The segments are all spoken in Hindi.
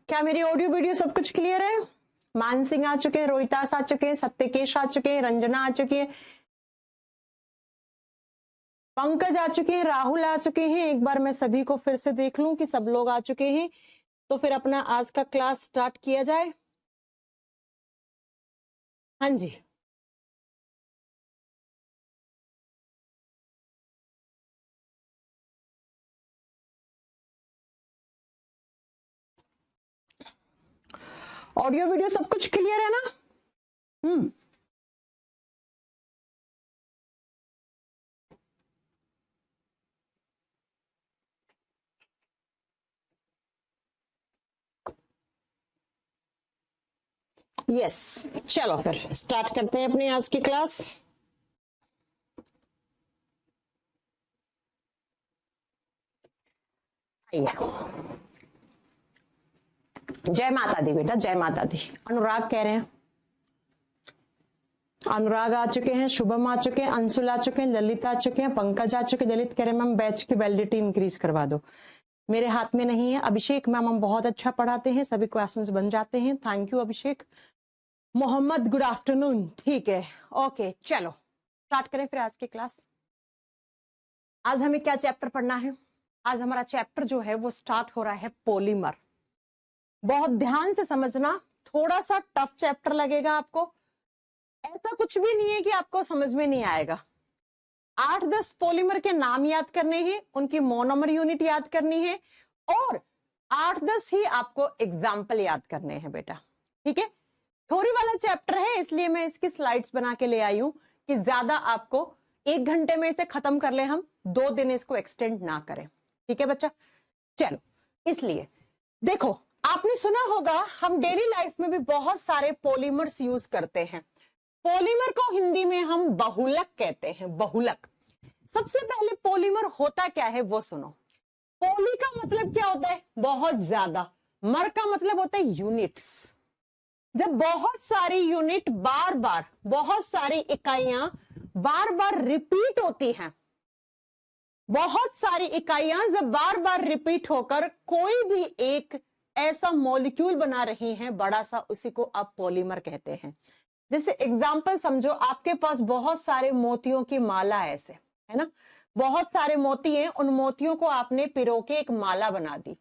क्या मेरी ऑडियो वीडियो सब कुछ क्लियर है? मान सिंह आ चुके हैं, रोहितास आ चुके हैं, सत्यकेश आ चुके हैं, रंजना आ चुकी है, पंकज आ चुके हैं, राहुल आ चुके हैं। एक बार मैं सभी को फिर से देख लूं कि सब लोग आ चुके हैं, तो फिर अपना आज का क्लास स्टार्ट किया जाए। हाँ जी, ऑडियो वीडियो सब कुछ क्लियर है ना? यस, चलो फिर स्टार्ट करते हैं अपनी आज की क्लास। जय माता दी बेटा, जय माता दी। अनुराग कह रहे हैं, अनुराग आ चुके हैं, शुभम आ चुके हैं, अंशुल आ चुके हैं, ललित आ चुके हैं, पंकज आ चुके हैं। ललित कह रहे हैं मैम बैच की वैलिडिटी इंक्रीज करवा दो। मेरे हाथ में नहीं है। अभिषेक मैम हम बहुत अच्छा पढ़ाते हैं, सभी क्वेश्चंस बन जाते हैं। Thank you Abhishek. Mohammed good afternoon. ठीक है, ओके चलो स्टार्ट करें फिर आज की क्लास। आज हमें क्या चैप्टर पढ़ना है? आज हमारा चैप्टर जो है वो स्टार्ट हो रहा है पॉलीमर। बहुत ध्यान से समझना, थोड़ा सा टफ चैप्टर लगेगा आपको। ऐसा कुछ भी नहीं है कि आपको समझ में नहीं आएगा। 8-10 पॉलीमर के नाम याद करने हैं, उनकी मोनोमर यूनिट याद करनी है और 8-10 ही आपको एग्जाम्पल याद करने हैं बेटा। ठीक है, थ्योरी वाला चैप्टर है, इसलिए मैं इसकी स्लाइड्स बना के ले आई हूं कि ज्यादा आपको 1 घंटे में इसे खत्म कर ले, हम 2 दिन इसको एक्सटेंड ना करें। ठीक है बच्चा, चलो। इसलिए देखो, आपने सुना होगा हम डेली लाइफ में भी बहुत सारे पॉलीमर्स यूज करते हैं। पॉलीमर को हिंदी में हम बहुलक कहते हैं, बहुलक। सबसे पहले पॉलीमर होता क्या है वो सुनो। पॉली का मतलब क्या होता है? बहुत ज्यादा। मर का मतलब होता है यूनिट्स। जब बहुत सारी यूनिट बार बार, बहुत सारी इकाइयां बार बार रिपीट होती हैं, बहुत सारी इकाइयां जब बार बार रिपीट होकर कोई भी एक ऐसा मॉलिक्यूल बना रही हैं बड़ा सा, उसी को आप पॉलीमर कहते हैं। जैसे एग्जाम्पल समझो, आपके पास बहुत सारे मोतियों की माला है, ऐसे है ना, बहुत सारे मोती हैं, उन मोतियों को आपने पिरो के एक माला बना दी।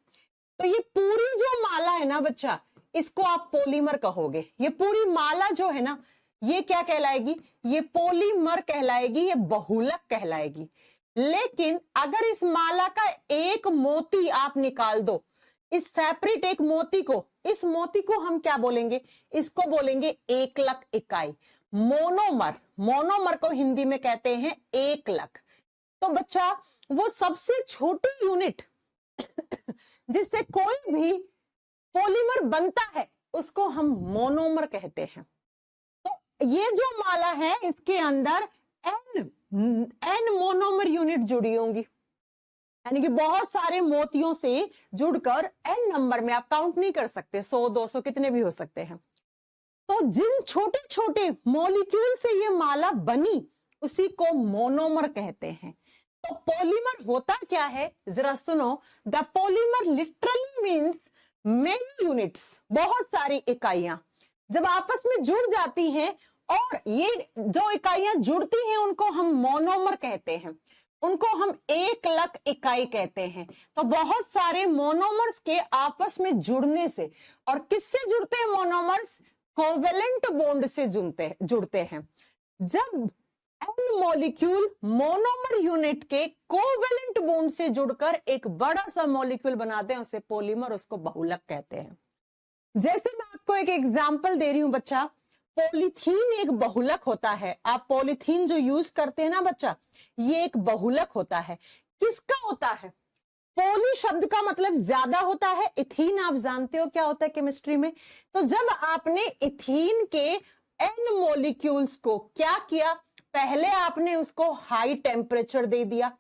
तो ये पूरी जो माला है ना बच्चा, इसको आप पॉलीमर कहोगे। ये पूरी माला जो है ना, ये क्या कहलाएगी? ये पॉलीमर कहलाएगी, ये बहुलक कहलाएगी। लेकिन अगर इस माला का एक मोती आप निकाल दो, इस सेपरेट एक मोती को, इस मोती को हम क्या बोलेंगे? इसको बोलेंगे एकलक इकाई, मोनोमर। मोनोमर को हिंदी में कहते हैं एकलक। तो बच्चा, वो सबसे छोटी यूनिट जिससे कोई भी पॉलीमर बनता है उसको हम मोनोमर कहते हैं। तो ये जो माला है इसके अंदर एन मोनोमर यूनिट जुड़ी होंगी, यानी कि बहुत सारे मोतियों से जुड़कर एन नंबर में, आप काउंट नहीं कर सकते, 100-200 कितने भी हो सकते हैं। तो जिन छोटे छोटे मॉलिक्यूल से ये माला बनी उसी को मोनोमर कहते हैं। तो पॉलीमर होता क्या है जरा सुनो। The polymer literally means many units, बहुत सारी इकाइयां जब आपस में जुड़ जाती हैं, और ये जो इकाइयां जुड़ती हैं उनको हम मोनोमर कहते हैं, उनको हम एकलक इकाई कहते हैं। तो बहुत सारे मोनोमर्स के आपस में जुड़ने से, और किससे जुड़ते हैं मोनोमर्स? कोवेलेंट बॉन्ड से जुड़ते हैं। जब एन मॉलिक्यूल मोनोमर यूनिट के कोवेलेंट बॉन्ड से जुड़कर एक बड़ा सा मॉलिक्यूल बनाते हैं उसे पॉलीमर, उसको बहुलक कहते हैं। जैसे मैं आपको एक एग्जांपल दे रही हूं बच्चा, पॉलीथीन एक बहुलक होता है। आप पॉलीथीन जो यूज करते हैं ना बच्चा, ये एक बहुलक होता है। किसका होता है? पॉली शब्द का मतलब ज्यादा होता है, इथीन आप जानते हो क्या होता है केमिस्ट्री में। तो जब आपने इथीन के एन मॉलिक्यूल्स को क्या किया, पहले आपने उसको हाई टेम्परेचर दे दिया।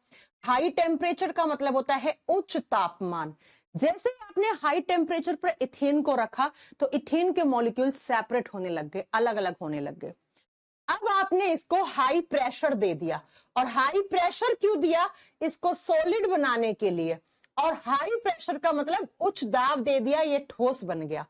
हाई टेम्परेचर का मतलब होता है उच्च तापमान। जैसे आपने हाई टेम्परेचर पर इथेन को रखा तो इथेन के मॉलिक्यूल सेपरेट होने लग गए, अलग अलग होने लग गए। अब आपने इसको हाई प्रेशर दे दिया, और हाई प्रेशर क्यों दिया? इसको सॉलिड बनाने के लिए। और हाई प्रेशर का मतलब उच्च दाब दे दिया, ये ठोस बन गया।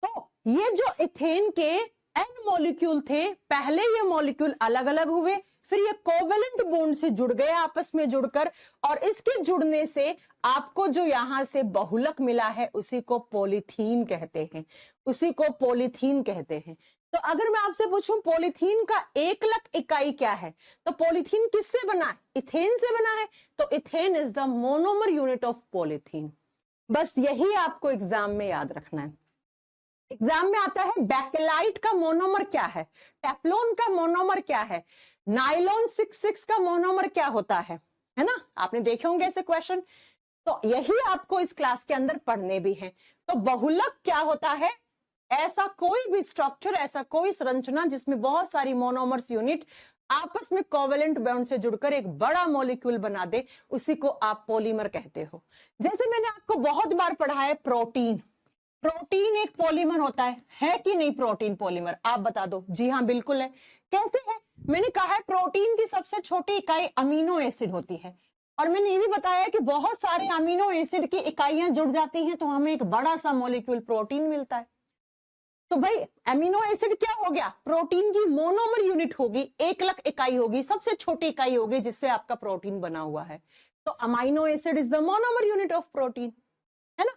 तो ये जो इथेन के एन मॉलिक्यूल थे, पहले ये मॉलिक्यूल अलग अलग हुए, फिर ये कोवेलेंट बॉन्ड से जुड़ गए आपस में जुड़कर, और इसके जुड़ने से आपको जो यहां से बहुलक मिला है उसी को पॉलीथीन कहते हैं, उसी को पॉलीथीन कहते हैं। तो अगर मैं आपसे पूछूं पॉलीथीन का एकलक इकाई क्या है, तो पॉलीथीन किससे बना है? इथेन से बना है। तो ethane is the monomer unit of polythene. बस यही आपको एग्जाम में याद रखना है। एग्जाम में आता है बैकेलाइट का मोनोमर क्या है, टेफ्लॉन का मोनोमर क्या है, नायलॉन 66 का मोनोमर क्या होता है ना? आपने देखे होंगे ऐसे क्वेश्चन। तो यही आपको इस क्लास के अंदर पढ़ने भी हैं। तो बहुलक क्या होता है? ऐसा कोई भी स्ट्रक्चर, ऐसा कोई संरचना जिसमें बहुत सारी मोनोमर्स यूनिट आपस में कोवेलेंट बॉन्ड से जुड़कर एक बड़ा मॉलिक्यूल बना दे, उसी को आप पॉलीमर कहते हो। जैसे मैंने आपको बहुत बार पढ़ा है प्रोटीन, प्रोटीन एक पॉलीमर होता है कि नहीं? प्रोटीन पॉलीमर, आप बता दो। जी हाँ, बिल्कुल है। कैसे है? मैंने कहा है प्रोटीन की सबसे छोटी इकाई अमीनो एसिड होती है, और मैंने ये भी बताया कि बहुत सारे अमीनो एसिड की इकाइयां जुड़ जाती हैं तो हमें एक बड़ा सा मॉलिक्यूल प्रोटीन मिलता है। तो भाई अमीनो एसिड क्या हो गया? प्रोटीन की मोनोमर यूनिट होगी, एकलक इकाई होगी, सबसे छोटी इकाई होगी जिससे आपका प्रोटीन बना हुआ है। तो amino acid is the monomer unit of protein, है ना?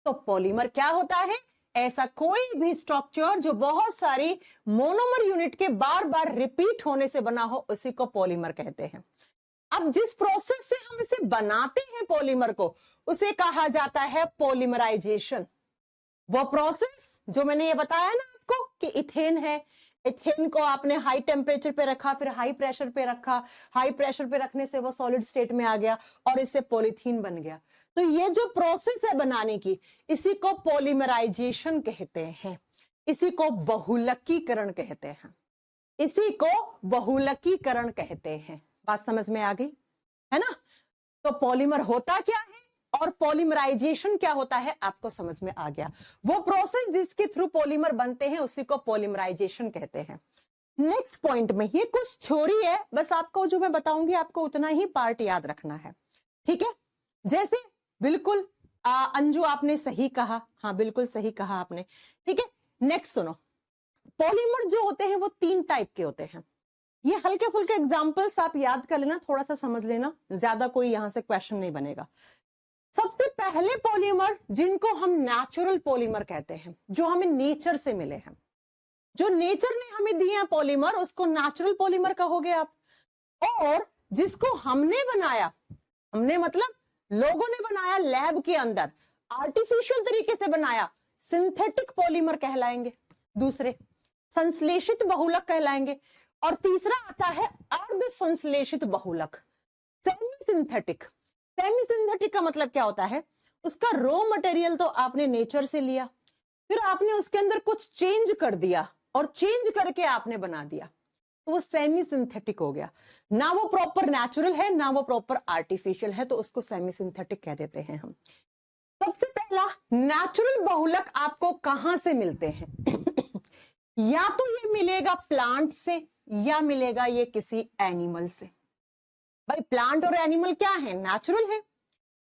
तो पॉलीमर क्या होता है? ऐसा कोई भी स्ट्रक्चर जो बहुत सारी मोनोमर यूनिट के बार बार रिपीट होने से बना हो, उसी को पॉलीमर कहते हैं। अब जिस प्रोसेस से हम इसे बनाते हैं पॉलीमर को, उसे कहा जाता है पॉलीमराइजेशन। वो प्रोसेस जो मैंने ये बताया ना आपको कि इथेन है, इथेन को आपने हाई टेम्परेचर पे रखा, फिर हाई प्रेशर पे रखा, हाई प्रेशर पे रखने से वो सॉलिड स्टेट में आ गया और इससे पॉलीथीन बन गया। तो ये जो प्रोसेस है बनाने की, इसी को पॉलीमराइजेशन कहते हैं, इसी को बहुलकीकरण कहते हैं, इसी को बहुलकीकरण कहते हैं। बात समझ में आ गई है ना? तो पॉलीमर होता क्या है और पॉलीमराइजेशन क्या होता है, आपको समझ में आ गया। वो प्रोसेस जिसके थ्रू पॉलीमर बनते हैं उसी को पॉलीमराइजेशन कहते हैं। नेक्स्ट पॉइंट में, ये कुछ थ्योरी है, बस आपको जो मैं बताऊंगी आपको उतना ही पार्ट याद रखना है, ठीक है? जैसे बिल्कुल अंजू आपने सही कहा, हाँ बिल्कुल सही कहा आपने, ठीक है। नेक्स्ट सुनो, पॉलीमर जो होते हैं वो 3 टाइप के होते हैं। ये हल्के फुल्के एग्जांपल्स आप याद कर लेना, थोड़ा सा समझ लेना, ज्यादा कोई यहां से क्वेश्चन नहीं बनेगा। सबसे पहले पॉलीमर जिनको हम नेचुरल पॉलीमर कहते हैं, जो हमें नेचर से मिले हैं, जो नेचर ने हमें दिए हैं पॉलीमर, उसको नेचुरल पॉलीमर कहोगे आप। और जिसको हमने बनाया, हमने मतलब लोगों ने बनाया लैब के अंदर, आर्टिफिशियल तरीके से बनाया, सिंथेटिक पॉलीमर कहलाएंगे। दूसरे संश्लेषित बहुलक कहलाएंगे। और तीसरा आता है अर्ध संश्लेषित बहुलक, सेमी सिंथेटिक। सेमी सिंथेटिक का मतलब क्या होता है? उसका रॉ मटेरियल तो आपने नेचर से लिया, फिर आपने उसके अंदर कुछ चेंज कर दिया और चेंज करके आपने बना दिया, तो वो सेमी सिंथेटिक हो गया। ना वो प्रॉपर नेचुरल है, ना वो प्रॉपर आर्टिफिशियल है, तो उसको सेमी सिंथेटिक कह देते हैं हम। सबसे पहला नेचुरल बहुलक आपको कहां से मिलते हैं? या तो ये मिलेगा प्लांट से, या मिलेगा ये किसी एनिमल से। भाई प्लांट और एनिमल क्या है? नेचुरल है।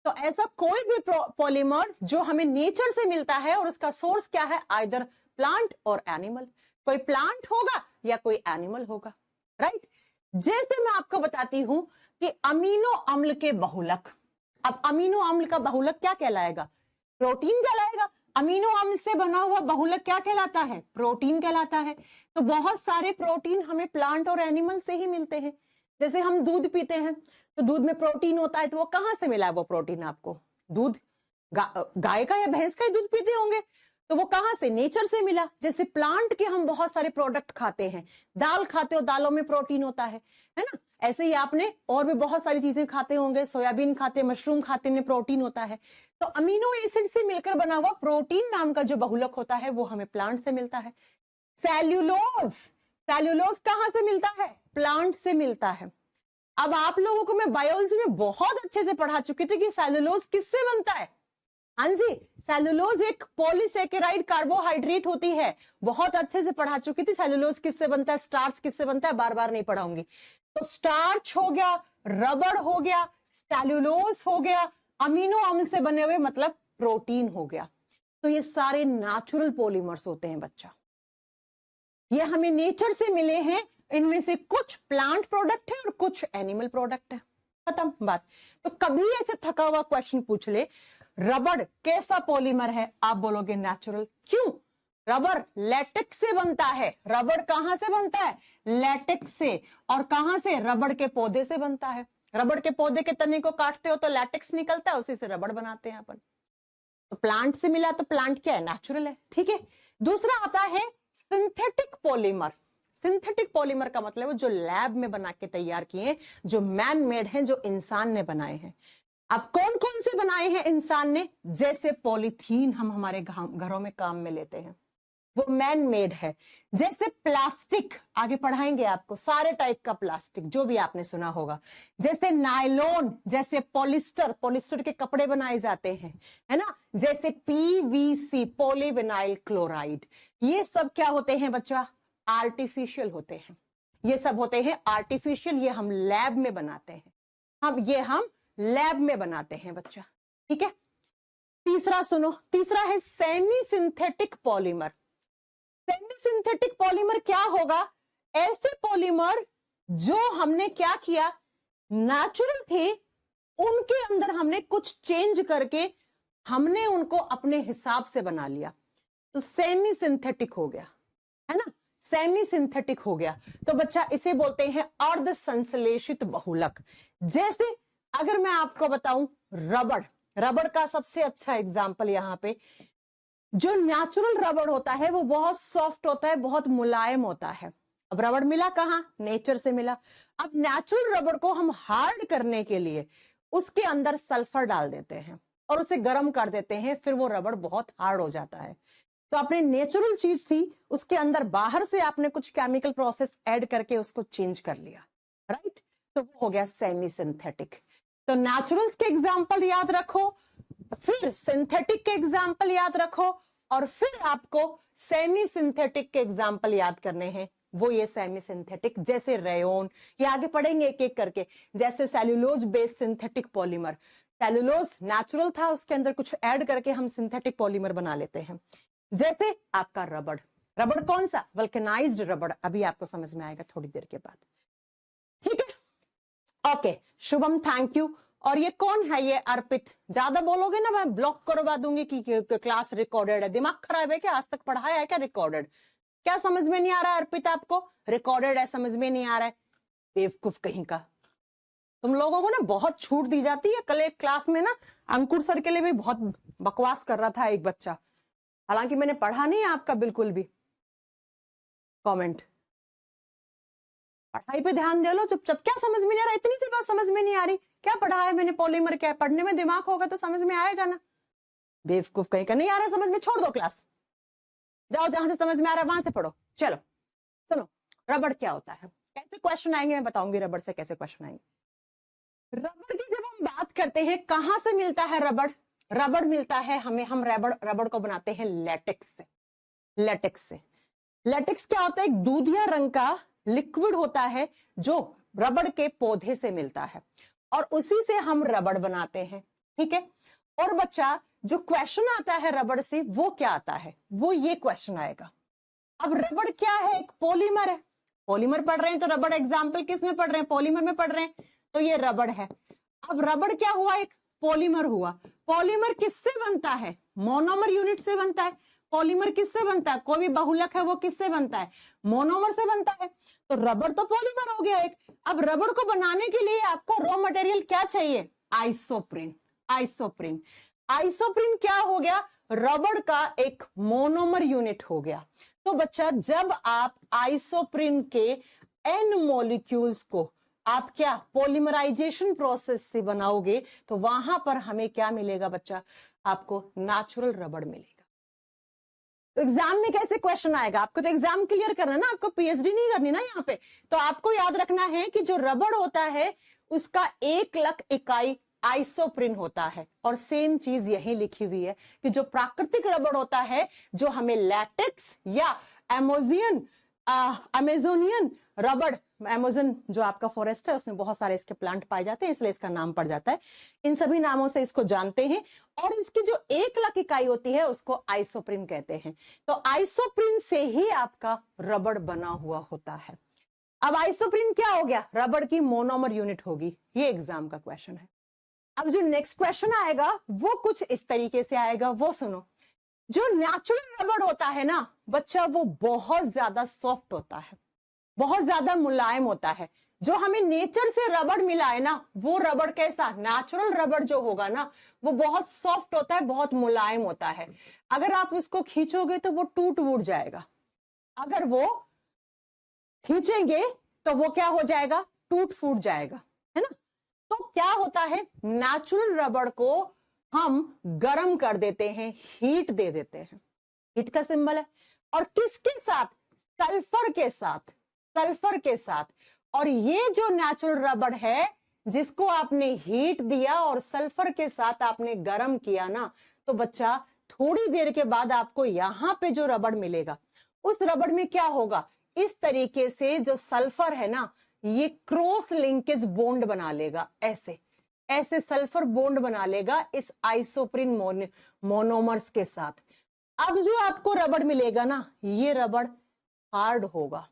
तो ऐसा कोई भी पॉलीमर जो हमें नेचर से मिलता है और उसका सोर्स क्या है? आइदर प्लांट और एनिमल। कोई प्लांट होगा या कोई एनिमल होगा, राइट? जैसे मैं आपको बताती हूं कि अमीनो अम्ल के बहुलक, अब अमीनो अम्ल का बहुलक क्या कहलाएगा? प्रोटीन कहलाएगा। अमीनो अम्ल से बना हुआ बहुलक क्या कहलाता है? प्रोटीन कहलाता है। तो बहुत सारे प्रोटीन हमें प्लांट और एनिमल से ही मिलते हैं। जैसे हम दूध पीते हैं तो दूध में प्रोटीन होता है, तो वो कहां से मिला है वो प्रोटीन आपको? दूध गाय का या भैंस का ही दूध पीते होंगे, तो वो कहां से? नेचर से मिला। जैसे प्लांट के हम बहुत सारे प्रोडक्ट खाते हैं, दाल खाते हो, दालों में प्रोटीन होता है ना? ऐसे ही आपने और भी बहुत सारी चीजें खाते होंगे, सोयाबीन खाते, मशरूम खाते, में प्रोटीन होता है। तो अमीनो एसिड से मिलकर बना हुआ प्रोटीन नाम का जो बहुलक होता है वो हमें प्लांट से मिलता है। सेल्यूलोज, सेल्यूलोज कहां से मिलता है? प्लांट से मिलता है। अब आप लोगों को मैं बायोलॉजी में बहुत अच्छे से पढ़ा चुकी थी कि सेल्यूलोज किससे बनता है। हाँ जी, सेल्यूलोज एक पॉलीसेकेराइड कार्बोहाइड्रेट होती है, बहुत अच्छे से पढ़ा चुकी थी। सेल्यूलोज किससे बनता है, स्टार्च किससे बनता है, बार बार नहीं पढ़ाऊंगी। तो स्टार्च हो गया, रबड़ हो गया, सेल्यूलोज हो गया, अमीनो अम्ल से बने हुए मतलब प्रोटीन हो गया। तो ये सारे नेचुरल पॉलीमर्स होते हैं बच्चा, ये हमें नेचर से मिले हैं। इनमें से कुछ प्लांट प्रोडक्ट है और कुछ एनिमल प्रोडक्ट है। खत्म बात। तो कभी ऐसे थका हुआ क्वेश्चन पूछ ले, रबड़ कैसा पॉलीमर है, आप बोलोगे नेचुरल। क्यों? रबर लैटेक्स से बनता है। रबड़ कहां से बनता है? लैटेक्स से। और कहां से? रबड़ के पौधे से बनता है। रबड़ के पौधे के तने को काटते हो तो लैटेक्स निकलता है, उसी से रबड़ बनाते हैं अपन। तो प्लांट से मिला तो प्लांट क्या है? नेचुरल है। ठीक है। दूसरा आता है सिंथेटिक पॉलीमर। सिंथेटिक पॉलीमर का मतलब है जो लैब में बना के तैयार किए, जो मैन मेड हैं, जो इंसान ने बनाए हैं। अब कौन कौन से बनाए हैं इंसान ने? जैसे पॉलीथीन हम हमारे घरों में काम में लेते हैं, वो मैन मेड है। जैसे प्लास्टिक, आगे पढ़ाएंगे आपको सारे टाइप का प्लास्टिक जो भी आपने सुना होगा। जैसे नायलॉन, जैसे पॉलिस्टर, पॉलिस्टर के कपड़े बनाए जाते हैं, है ना। जैसे पीवीसी, पॉलीविनाइल क्लोराइड, ये सब क्या होते हैं बच्चा? आर्टिफिशियल होते हैं। ये सब होते हैं आर्टिफिशियल, ये हम लैब में बनाते हैं। हम लैब में बनाते हैं बच्चा। ठीक है। तीसरा सुनो, तीसरा है semi synthetic polymer. Semi synthetic polymer क्या होगा? ऐसे पॉलीमर जो हमने क्या किया, नेचुरल थे, उनके अंदर हमने कुछ चेंज करके हमने उनको अपने हिसाब से बना लिया, तो सेमी सिंथेटिक हो गया, है ना। सेमी सिंथेटिक हो गया। तो बच्चा इसे बोलते हैं अर्ध संश्लेषित बहुलक। जैसे अगर मैं आपको बताऊं रबड़, रबड़ का सबसे अच्छा एग्जांपल यहां पे, जो नेचुरल रबड़ होता है वो बहुत सॉफ्ट होता है, बहुत मुलायम होता है। अब रबड़ मिला कहां? नेचर से मिला। अब नेचुरल रबड़ को हम हार्ड करने के लिए उसके अंदर सल्फर डाल देते हैं और उसे गर्म कर देते हैं, फिर वो रबड़ बहुत हार्ड हो जाता है। तो आपने नेचुरल चीज थी, उसके अंदर बाहर से आपने कुछ केमिकल प्रोसेस ऐड करके उसको चेंज कर लिया, राइट। तो वो हो गया सेमी सिंथेटिक। तो नेचुरल्स के एग्जांपल याद रखो, फिर सिंथेटिक के एग्जांपल याद रखो, और फिर आपको सेमी सिंथेटिक के एग्जांपल याद करने हैं। वो ये सेमी सिंथेटिक, जैसे रेयोन, ये आगे पढ़ेंगे एक एक करके। जैसे cellulose based synthetic polymer, cellulose natural था, उसके अंदर कुछ ऐड करके हम सिंथेटिक पॉलीमर बना लेते हैं। जैसे आपका रबड़, रबड़ कौन सा? वल्कनाइज्ड रबड़, अभी आपको समझ में आएगा थोड़ी देर के बाद। ठीक है, ओके शुभम, थैंक यू। और ये कौन है? ये अर्पित। ज्यादा बोलोगे ना मैं ब्लॉक करवा दूंगी कि क्लास रिकॉर्डेड है। दिमाग खराब है क्या? आज तक पढ़ाया है क्या रिकॉर्डेड? क्या समझ में नहीं आ रहा है अर्पित आपको? रिकॉर्डेड है, समझ में नहीं आ रहा है? बेवकूफ कहीं का। तुम लोगों को ना बहुत छूट दी जाती है। कल एक क्लास में ना अंकुर सर के लिए भी बहुत बकवास कर रहा था एक बच्चा, हालांकि मैंने पढ़ा नहीं आपका बिल्कुल भी कमेंट। पढ़ाई पे ध्यान दे लो चुपचाप। क्या समझ में नहीं आ रहा? इतनी सी बात समझ में नहीं आ रही? क्या पढ़ा है मैंने? पॉलीमर क्या है? पढ़ने में दिमाग होगा तो समझ में आएगा ना। बेवकूफ कहीं का। नहीं आ रहा समझ में, छोड़ दो क्लास, जाओ जहां से समझ में आ रहा है वहां से पढ़ो। चलो सुनो, रबड़ क्या होता है, कैसे क्वेश्चन आएंगे मैं बताऊंगी। रबड़ से कैसे क्वेश्चन आएंगे। रबड़ की जब हम बात करते हैं, कहां से मिलता है रबड़? रबड़ मिलता है हमें, हम रबड़ को बनाते हैं लैटेक्स से। लैटेक्स से। लैटेक्स क्या होता है? एक दूधिया रंग का लिक्विड होता है जो रबड़ के पौधे से मिलता है, और उसी से हम रबड़ बनाते हैं। ठीक है। और बच्चा जो क्वेश्चन आता है रबड़ से, वो क्या आता है? वो ये क्वेश्चन आएगा। अब रबड़ क्या है? एक पॉलीमर है। पॉलीमर पढ़ रहे हैं तो रबड़ एग्जाम्पल किस में पढ़ रहे हैं? पॉलीमर में पढ़ रहे हैं, तो ये रबड़ है। अब रबड़ क्या हुआ? एक पॉलीमर हुआ। पॉलीमर किससे बनता है? मोनोमर यूनिट से बनता है। पॉलीमर किससे बनता है? कोई भी बहुलक है वो किससे बनता है? मोनोमर से बनता है। तो रबड़ तो पॉलीमर हो गया एक। अब रबड़ को बनाने के लिए आपको रॉ मटेरियल क्या चाहिए? आइसोप्रीन। आइसोप्रीन। आइसोप्रीन क्या हो गया? रबड़ का एक मोनोमर यूनिट हो गया। तो बच्चा जब आप आइसोप्रीन के एन मॉलिक्यूल्स को आप क्या पॉलीमराइजेशन प्रोसेस से बनाओगे, तो वहां पर हमें क्या मिलेगा बच्चा? आपको नेचुरल रबड़ मिलेगा। तो एग्जाम में कैसे क्वेश्चन आएगा? आपको तो एग्जाम क्लियर करना है ना, आपको पीएचडी नहीं करनी ना यहाँ पे। तो आपको याद रखना है कि जो रबड़ होता है उसका 1 लाख इकाई आइसोप्रीन होता है। और सेम चीज यही लिखी हुई है कि जो प्राकृतिक रबड़ होता है, जो हमें लैटेक्स या अमेजोनियन रबड़ अमेज़न जो आपका फॉरेस्ट है उसमें बहुत सारे इसके प्लांट पाए जाते हैं, इसलिए इसका नाम पड़ जाता है। इन सभी नामों से इसको जानते हैं। और इसकी जो 1 लाख इकाई होती है उसको आइसोप्रिन कहते हैं। तो आइसोप्रिन से ही आपका रबड़ बना हुआ होता है। अब आइसोप्रिन क्या हो गया? रबड़ की मोनोमर यूनिट होगी। ये एग्जाम का क्वेश्चन है। अब जो नेक्स्ट क्वेश्चन आएगा वो कुछ इस तरीके से आएगा, वो सुनो। जो नेचुरल रबड़ होता है ना बच्चा, वो बहुत ज्यादा सॉफ्ट होता है, बहुत ज्यादा मुलायम होता है। जो हमें नेचर से रबड़ मिला है ना, वो रबड़ कैसा? नेचुरल रबड़ जो होगा ना वो बहुत सॉफ्ट होता है, बहुत मुलायम होता है। अगर आप उसको खींचोगे तो वो टूट वूट जाएगा, अगर वो खींचेंगे तो वो क्या हो जाएगा? टूट फूट जाएगा, है ना। तो क्या होता है, नेचुरल रबड़ को हम गर्म कर देते हैं, हीट दे देते हैं। हीट का सिंबल है। और किसके साथ? सल्फर के साथ, सल्फर के साथ। और ये जो नेचुरल रबड़ है जिसको आपने हीट दिया और सल्फर के साथ आपने गर्म किया ना, तो बच्चा थोड़ी देर के बाद आपको यहां पे जो रबड़ मिलेगा उस रबड़ में क्या होगा? इस तरीके से जो सल्फर है ना ये क्रॉस लिंकेज बॉन्ड बना लेगा, ऐसे ऐसे सल्फर बॉन्ड बना लेगा इस आइसोप्रिन मोनोमर्स के साथ। अब जो आपको रबड़ मिलेगा ना ये रबड़ हार्ड होगा,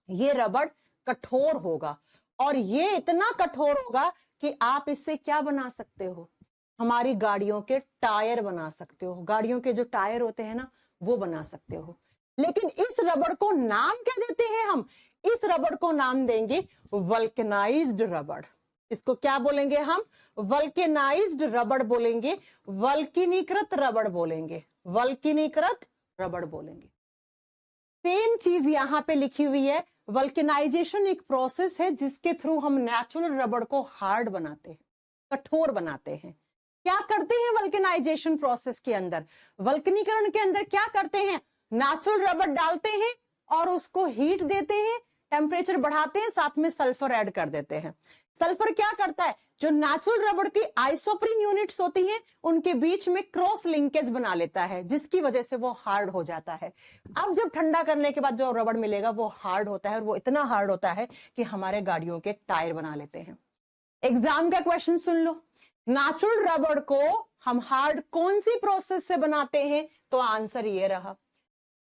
ये रबड़ कठोर होगा। और ये इतना कठोर होगा कि आप इससे क्या बना सकते हो? हमारी गाड़ियों के टायर बना सकते हो। गाड़ियों के जो टायर होते हैं ना वो बना सकते हो। लेकिन इस रबड़ को नाम क्या देते हैं हम? इस रबड़ को नाम देंगे वल्केनाइज्ड रबड़। इसको क्या बोलेंगे हम? वल्केनाइज्ड रबड़ बोलेंगे, वल्कनीकृत रबड़ बोलेंगे, वल्कनीकृत रबड़ बोलेंगे। सेम चीज यहां पे लिखी हुई है। वल्केनाइजेशन एक प्रोसेस है जिसके थ्रू हम नेचुरल रबड़ को हार्ड बनाते हैं, कठोर बनाते हैं। क्या करते हैं वल्केनाइजेशन प्रोसेस के अंदर? वल्कनीकरण के अंदर क्या करते हैं? नेचुरल रबड़ डालते हैं और उसको हीट देते हैं, टेम्परेचर बढ़ाते हैं, साथ में सल्फर ऐड कर देते हैं। सल्फर क्या करता है? जो नेचुरल रबड़ की आइसोप्रिन यूनिट्स होती हैं उनके बीच में क्रॉस लिंकेज बना लेता है, जिसकी वजह से वो हार्ड हो जाता है। अब जब ठंडा करने के बाद जो रबड़ मिलेगा वो हार्ड होता है, और वो इतना हार्ड होता है कि हमारे गाड़ियों के टायर बना लेते हैं। एग्जाम का क्वेश्चन सुन लो। नेचुरल रबड़ को हम हार्ड कौन सी प्रोसेस से बनाते हैं? तो आंसर ये रहा।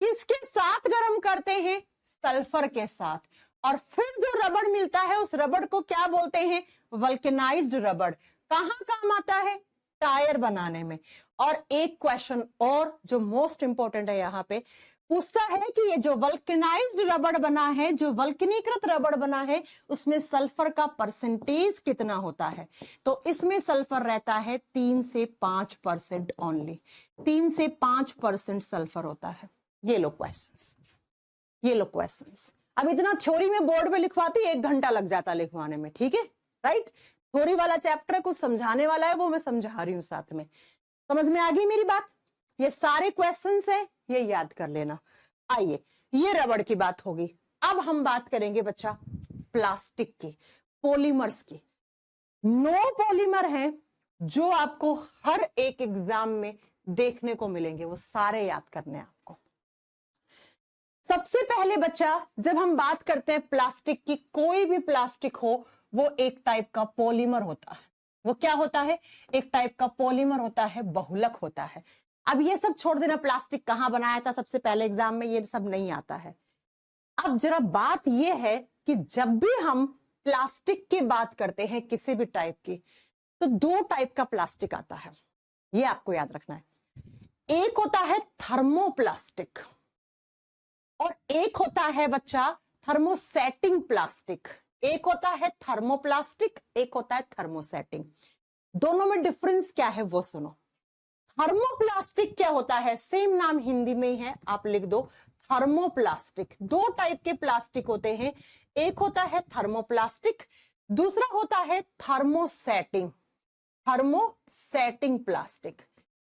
किसके साथ गर्म करते हैं? सल्फर के साथ। और फिर जो रबड़ मिलता है उस रबड़ को क्या बोलते हैं? वल्केनाइज्ड रबड़। कहां काम आता है? टायर बनाने में। और एक क्वेश्चन और जो मोस्ट इंपॉर्टेंट है यहां पे, पूछता है कि ये जो वल्केनाइज्ड रबड़ बना है, जो वल्कनीकृत रबड़ बना है, उसमें सल्फर का परसेंटेज कितना होता है? तो इसमें सल्फर रहता है 3 से 5% ओनली। 3 से 5% सल्फर होता है। ये लो क्वेश्चंस, ये लो क्वेश्चंस। अब इतना थ्योरी में बोर्ड पे लिखवाती 1 घंटा लग जाता लिखवाने में, ठीक है, राइट। थ्योरी वाला चैप्टर कुछ समझाने वाला है, वो मैं समझा रही हूं साथ में। समझ में आ गई मेरी बात? ये सारे क्वेश्चंस है, ये याद कर लेना। आइए, ये रबड़ की बात होगी। अब हम बात करेंगे बच्चा प्लास्टिक की, पॉलीमर्स की। 9 पॉलीमर हैं जो आपको हर एक एग्जाम में देखने को मिलेंगे, वो सारे याद करने हैं आपको। सबसे पहले बच्चा, जब हम बात करते हैं प्लास्टिक की, कोई भी प्लास्टिक हो वो एक टाइप का पॉलीमर होता है। वो क्या होता है? एक टाइप का पॉलीमर होता है, बहुलक होता है। अब ये सब छोड़ देना, प्लास्टिक कहां बनाया था सबसे पहले एग्जाम में, ये सब नहीं आता है। अब जरा बात ये है कि जब भी हम प्लास्टिक की बात करते हैं किसी भी टाइप की, तो 2 टाइप का प्लास्टिक आता है, ये आपको याद रखना है। एक होता है थर्मोप्लास्टिक और एक होता है बच्चा थर्मोसेटिंग प्लास्टिक। एक होता है थर्मोप्लास्टिक, एक होता है थर्मोसेटिंग। दोनों में डिफरेंस क्या है वो सुनो। थर्मोप्लास्टिक क्या होता है? सेम नाम हिंदी में ही है, आप लिख दो थर्मोप्लास्टिक। 2 टाइप के प्लास्टिक होते हैं, एक होता है थर्मोप्लास्टिक, दूसरा होता है थर्मोसेटिंग, थर्मोसेटिंग प्लास्टिक।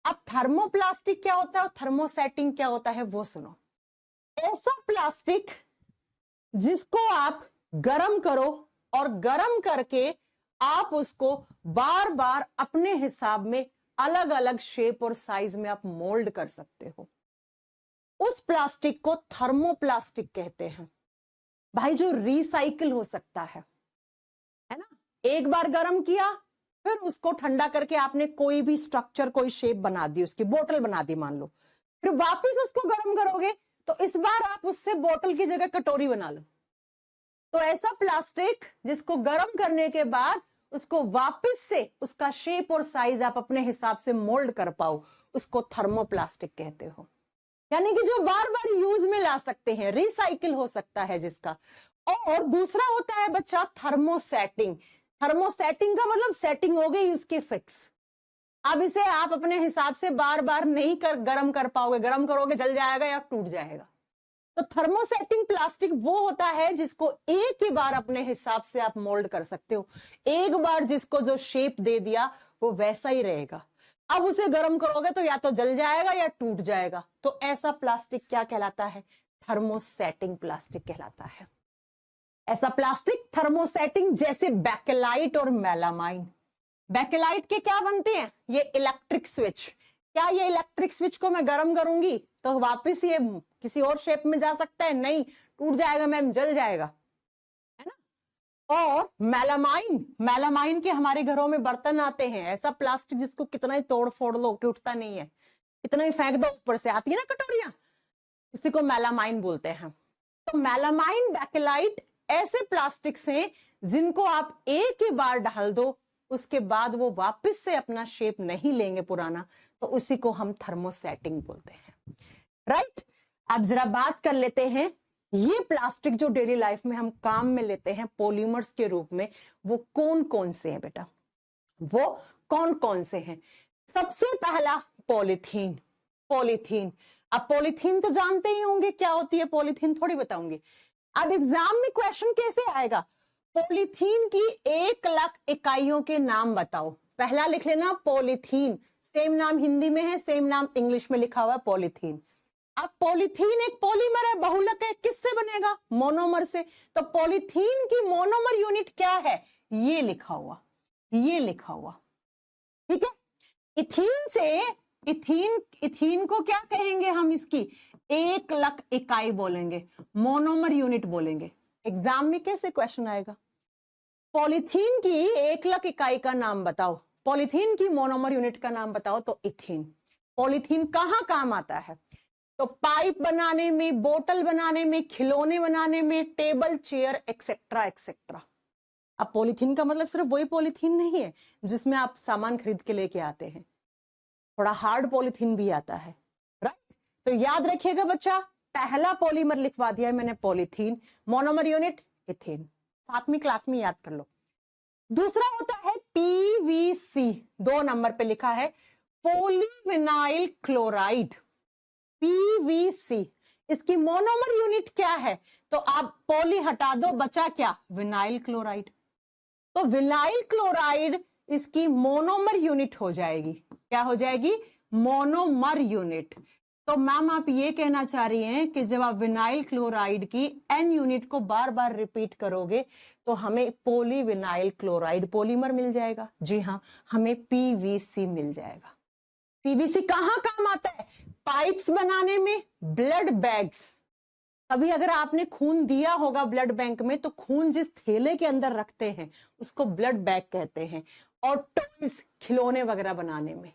अब थर्मोप्लास्टिक क्या होता है और थर्मोसेटिंग क्या होता है वो सुनो। ऐसा प्लास्टिक जिसको आप गरम करो और गरम करके आप उसको बार बार अपने हिसाब में अलग अलग शेप और साइज में आप मोल्ड कर सकते हो, उस प्लास्टिक को थर्मोप्लास्टिक कहते हैं। भाई जो रिसाइकिल हो सकता है ना, एक बार गर्म किया फिर उसको ठंडा करके आपने कोई भी स्ट्रक्चर कोई शेप बना दी, उसकी बोतल बना दी मान लो, फिर वापस उसको गर्म करोगे तो इस बार आप उससे बोतल की जगह कटोरी बना लो। तो ऐसा प्लास्टिक जिसको गर्म करने के बाद उसको वापस से उसका शेप और साइज आप अपने हिसाब से मोल्ड कर पाओ, उसको थर्मोप्लास्टिक कहते हो। यानी कि जो बार बार यूज में ला सकते हैं, रिसाइकिल हो सकता है जिसका। और दूसरा होता है बच्चा थर्मोसेटिंग। थर्मोसेटिंग का मतलब सेटिंग हो गई उसकी फिक्स, अब इसे आप अपने हिसाब से बार बार नहीं गर्म कर पाओगे, गर्म करोगे जल जाएगा या टूट जाएगा। तो थर्मोसेटिंग प्लास्टिक वो होता है जिसको एक ही बार अपने हिसाब से आप मोल्ड कर सकते हो, एक बार जिसको जो शेप दे दिया वो वैसा ही रहेगा। अब उसे गर्म करोगे तो या तो जल जाएगा या टूट जाएगा। तो ऐसा प्लास्टिक क्या कहलाता है? थर्मोसेटिंग प्लास्टिक कहलाता है। ऐसा प्लास्टिक थर्मोसेटिंग जैसे बैकेलाइट और मेलामाइन। बैकेलाइट के क्या बनते हैं? ये इलेक्ट्रिक स्विच। क्या ये इलेक्ट्रिक स्विच को मैं गर्म करूंगी तो वापस ये किसी और शेप में जा सकता है? नहीं, टूट जाएगा मैम, जल जाएगा, है ना। और मेलामाइन, मेलामाइन के हमारे घरों में बर्तन आते हैं, ऐसा प्लास्टिक जिसको कितना ही तोड़ फोड़ लो टूटता नहीं है, कितना ही फेंक दो ऊपर से आती है ना कटोरियां, इसी को मेलामाइन बोलते हैं। तो मेलामाइन, बैकेलाइट ऐसे प्लास्टिक्स हैं जिनको आप एक ही बार डाल दो, उसके बाद वो वापस से अपना शेप नहीं लेंगे पुराना, तो उसी को हम थर्मोसेटिंग बोलते हैं। राइट। अब जरा बात कर लेते हैं ये प्लास्टिक जो डेली लाइफ में हम काम में लेते हैं पॉलीमर्स के रूप में, वो कौन कौन से हैं बेटा? वो कौन कौन से हैं? सबसे पहला पॉलीथीन। पॉलीथीन, अब पॉलीथीन तो जानते ही होंगे क्या होती है पॉलीथीन, थोड़ी बताऊंगी। अब एग्जाम में क्वेश्चन कैसे आएगा? पॉलीथीन की 1,00,000 इकाइयों के नाम बताओ। पहला लिख लेना पॉलीथीन, सेम नाम हिंदी में है, सेम नाम इंग्लिश में लिखा हुआ है पॉलीथीन। अब पॉलीथीन एक पॉलीमर है, बहुलक है, किससे बनेगा? मोनोमर से। तो पॉलीथीन की मोनोमर यूनिट क्या है? ये लिखा हुआ, ये लिखा हुआ, ठीक है। इथीन से, इथीन को क्या कहेंगे हम? इसकी 1,00,000 इकाई बोलेंगे, मोनोमर यूनिट बोलेंगे। एग्जाम में कैसे क्वेश्चन आएगा? पॉलीथीन की 1,00,000 इकाई का नाम बताओ, पॉलीथीन की मोनोमर यूनिट का नाम बताओ, तो इथीन। पॉलीथीन कहां काम आता है? तो पाइप बनाने में, बोतल बनाने में, खिलौने बनाने में, टेबल चेयर एक्सेट्रा एक्सेट्रा। अब पॉलीथीन का मतलब सिर्फ वही पॉलीथीन नहीं है जिसमें आप सामान खरीद के लेके आते हैं, थोड़ा हार्ड पॉलीथीन भी आता है। राइट। तो याद रखिएगा बच्चा, पहला पॉलीमर लिखवा दिया है मैंने पॉलीथीन, मोनोमर यूनिट इथेन, 7वीं क्लास में याद कर लो। दूसरा होता है पीवीसी, 2 नंबर पे लिखा है पॉलीविनाइल क्लोराइड, पीवीसी। इसकी मोनोमर यूनिट क्या है? तो आप पॉली हटा दो, बचा क्या? Vinyl chloride. तो विनाइल क्लोराइड इसकी मोनोमर यूनिट हो जाएगी। क्या हो जाएगी? Monomer unit. तो मैम आप ये कहना चाह रही हैं कि जब आप विनाइल क्लोराइड की एन यूनिट को बार बार रिपीट करोगे तो हमें पॉलीविनाइल क्लोराइड पॉलीमर मिल जाएगा। जी हाँ, हमें पीवीसी मिल जाएगा। पीवीसी कहां काम आता है? पाइप्स बनाने में, ब्लड बैग्स। अभी अगर आपने खून दिया होगा ब्लड बैंक में, तो खून जिस थैले के अंदर रखते हैं उसको ब्लड बैग कहते हैं। और टॉयज, खिलौने वगैरह बनाने में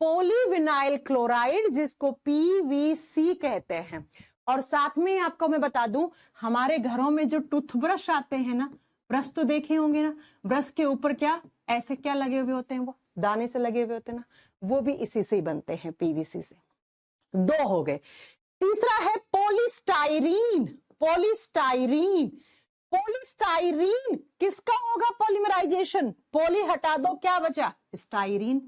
पॉलीविनाइल क्लोराइड, जिसको पीवीसी कहते हैं। और साथ में आपको मैं बता दूं, हमारे घरों में जो टूथब्रश आते हैं ना, ब्रश तो देखे होंगे ना, ब्रश के ऊपर क्या ऐसे क्या लगे हुए होते हैं? वो दाने से लगे हुए होते हैं ना, वो भी इसी से ही बनते हैं, पीवीसी से। 2 हो गए। तीसरा है पॉलीस्टाइरीन। पॉलीस्टाइरीन, पॉलीस्टाइरीन किसका होगा पॉलीमराइजेशन? पॉली हटा दो, क्या बचा? स्टाइरीन।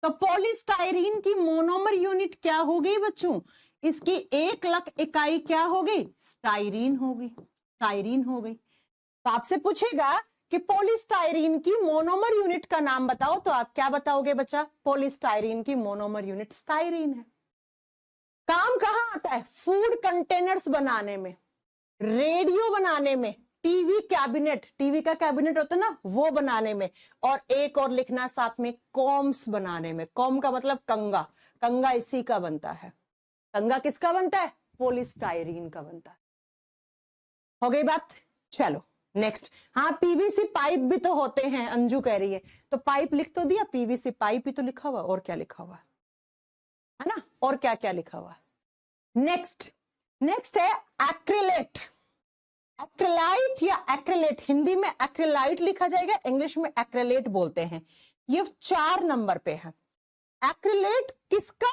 तो पॉलीस्टाइरीन की मोनोमर यूनिट क्या हो गई बच्चों? इसकी 1,00,000 इकाई क्या हो गई? स्टाइरीन हो गई, स्टाइरीन हो गई। तो आपसे पूछेगा कि पॉलीस्टाइरीन की मोनोमर यूनिट का नाम बताओ, तो आप क्या बताओगे बच्चा? पॉलीस्टाइरीन की मोनोमर यूनिट स्टाइरीन है। काम कहां आता है? फूड कंटेनर्स बनाने में, रेडियो बनाने में, टीवी कैबिनेट, टीवी का कैबिनेट होता है ना, वो बनाने में। और एक और लिखना साथ में, कॉम्स बनाने में। कॉम का मतलब कंगा, कंगा इसी का बनता है। कंगा किसका बनता है? पॉलीस्टाइरीन का बनता है। हो गई बात। चलो नेक्स्ट, हाँ पीवीसी पाइप भी तो होते हैं, अंजू कह रही है, तो पाइप लिख तो दिया, पीवीसी पाइप ही तो लिखा हुआ, और क्या लिखा हुआ है ना, और क्या क्या लिखा हुआ। नेक्स्ट, नेक्स्ट है एक्रिलेट। एक्रिलाइट या एक्रिलेट, हिंदी में एक्रिलाइट लिखा जाएगा, इंग्लिश में एक्रिलेट बोलते हैं। ये 4 नंबर पे है। एक्रिलेट किसका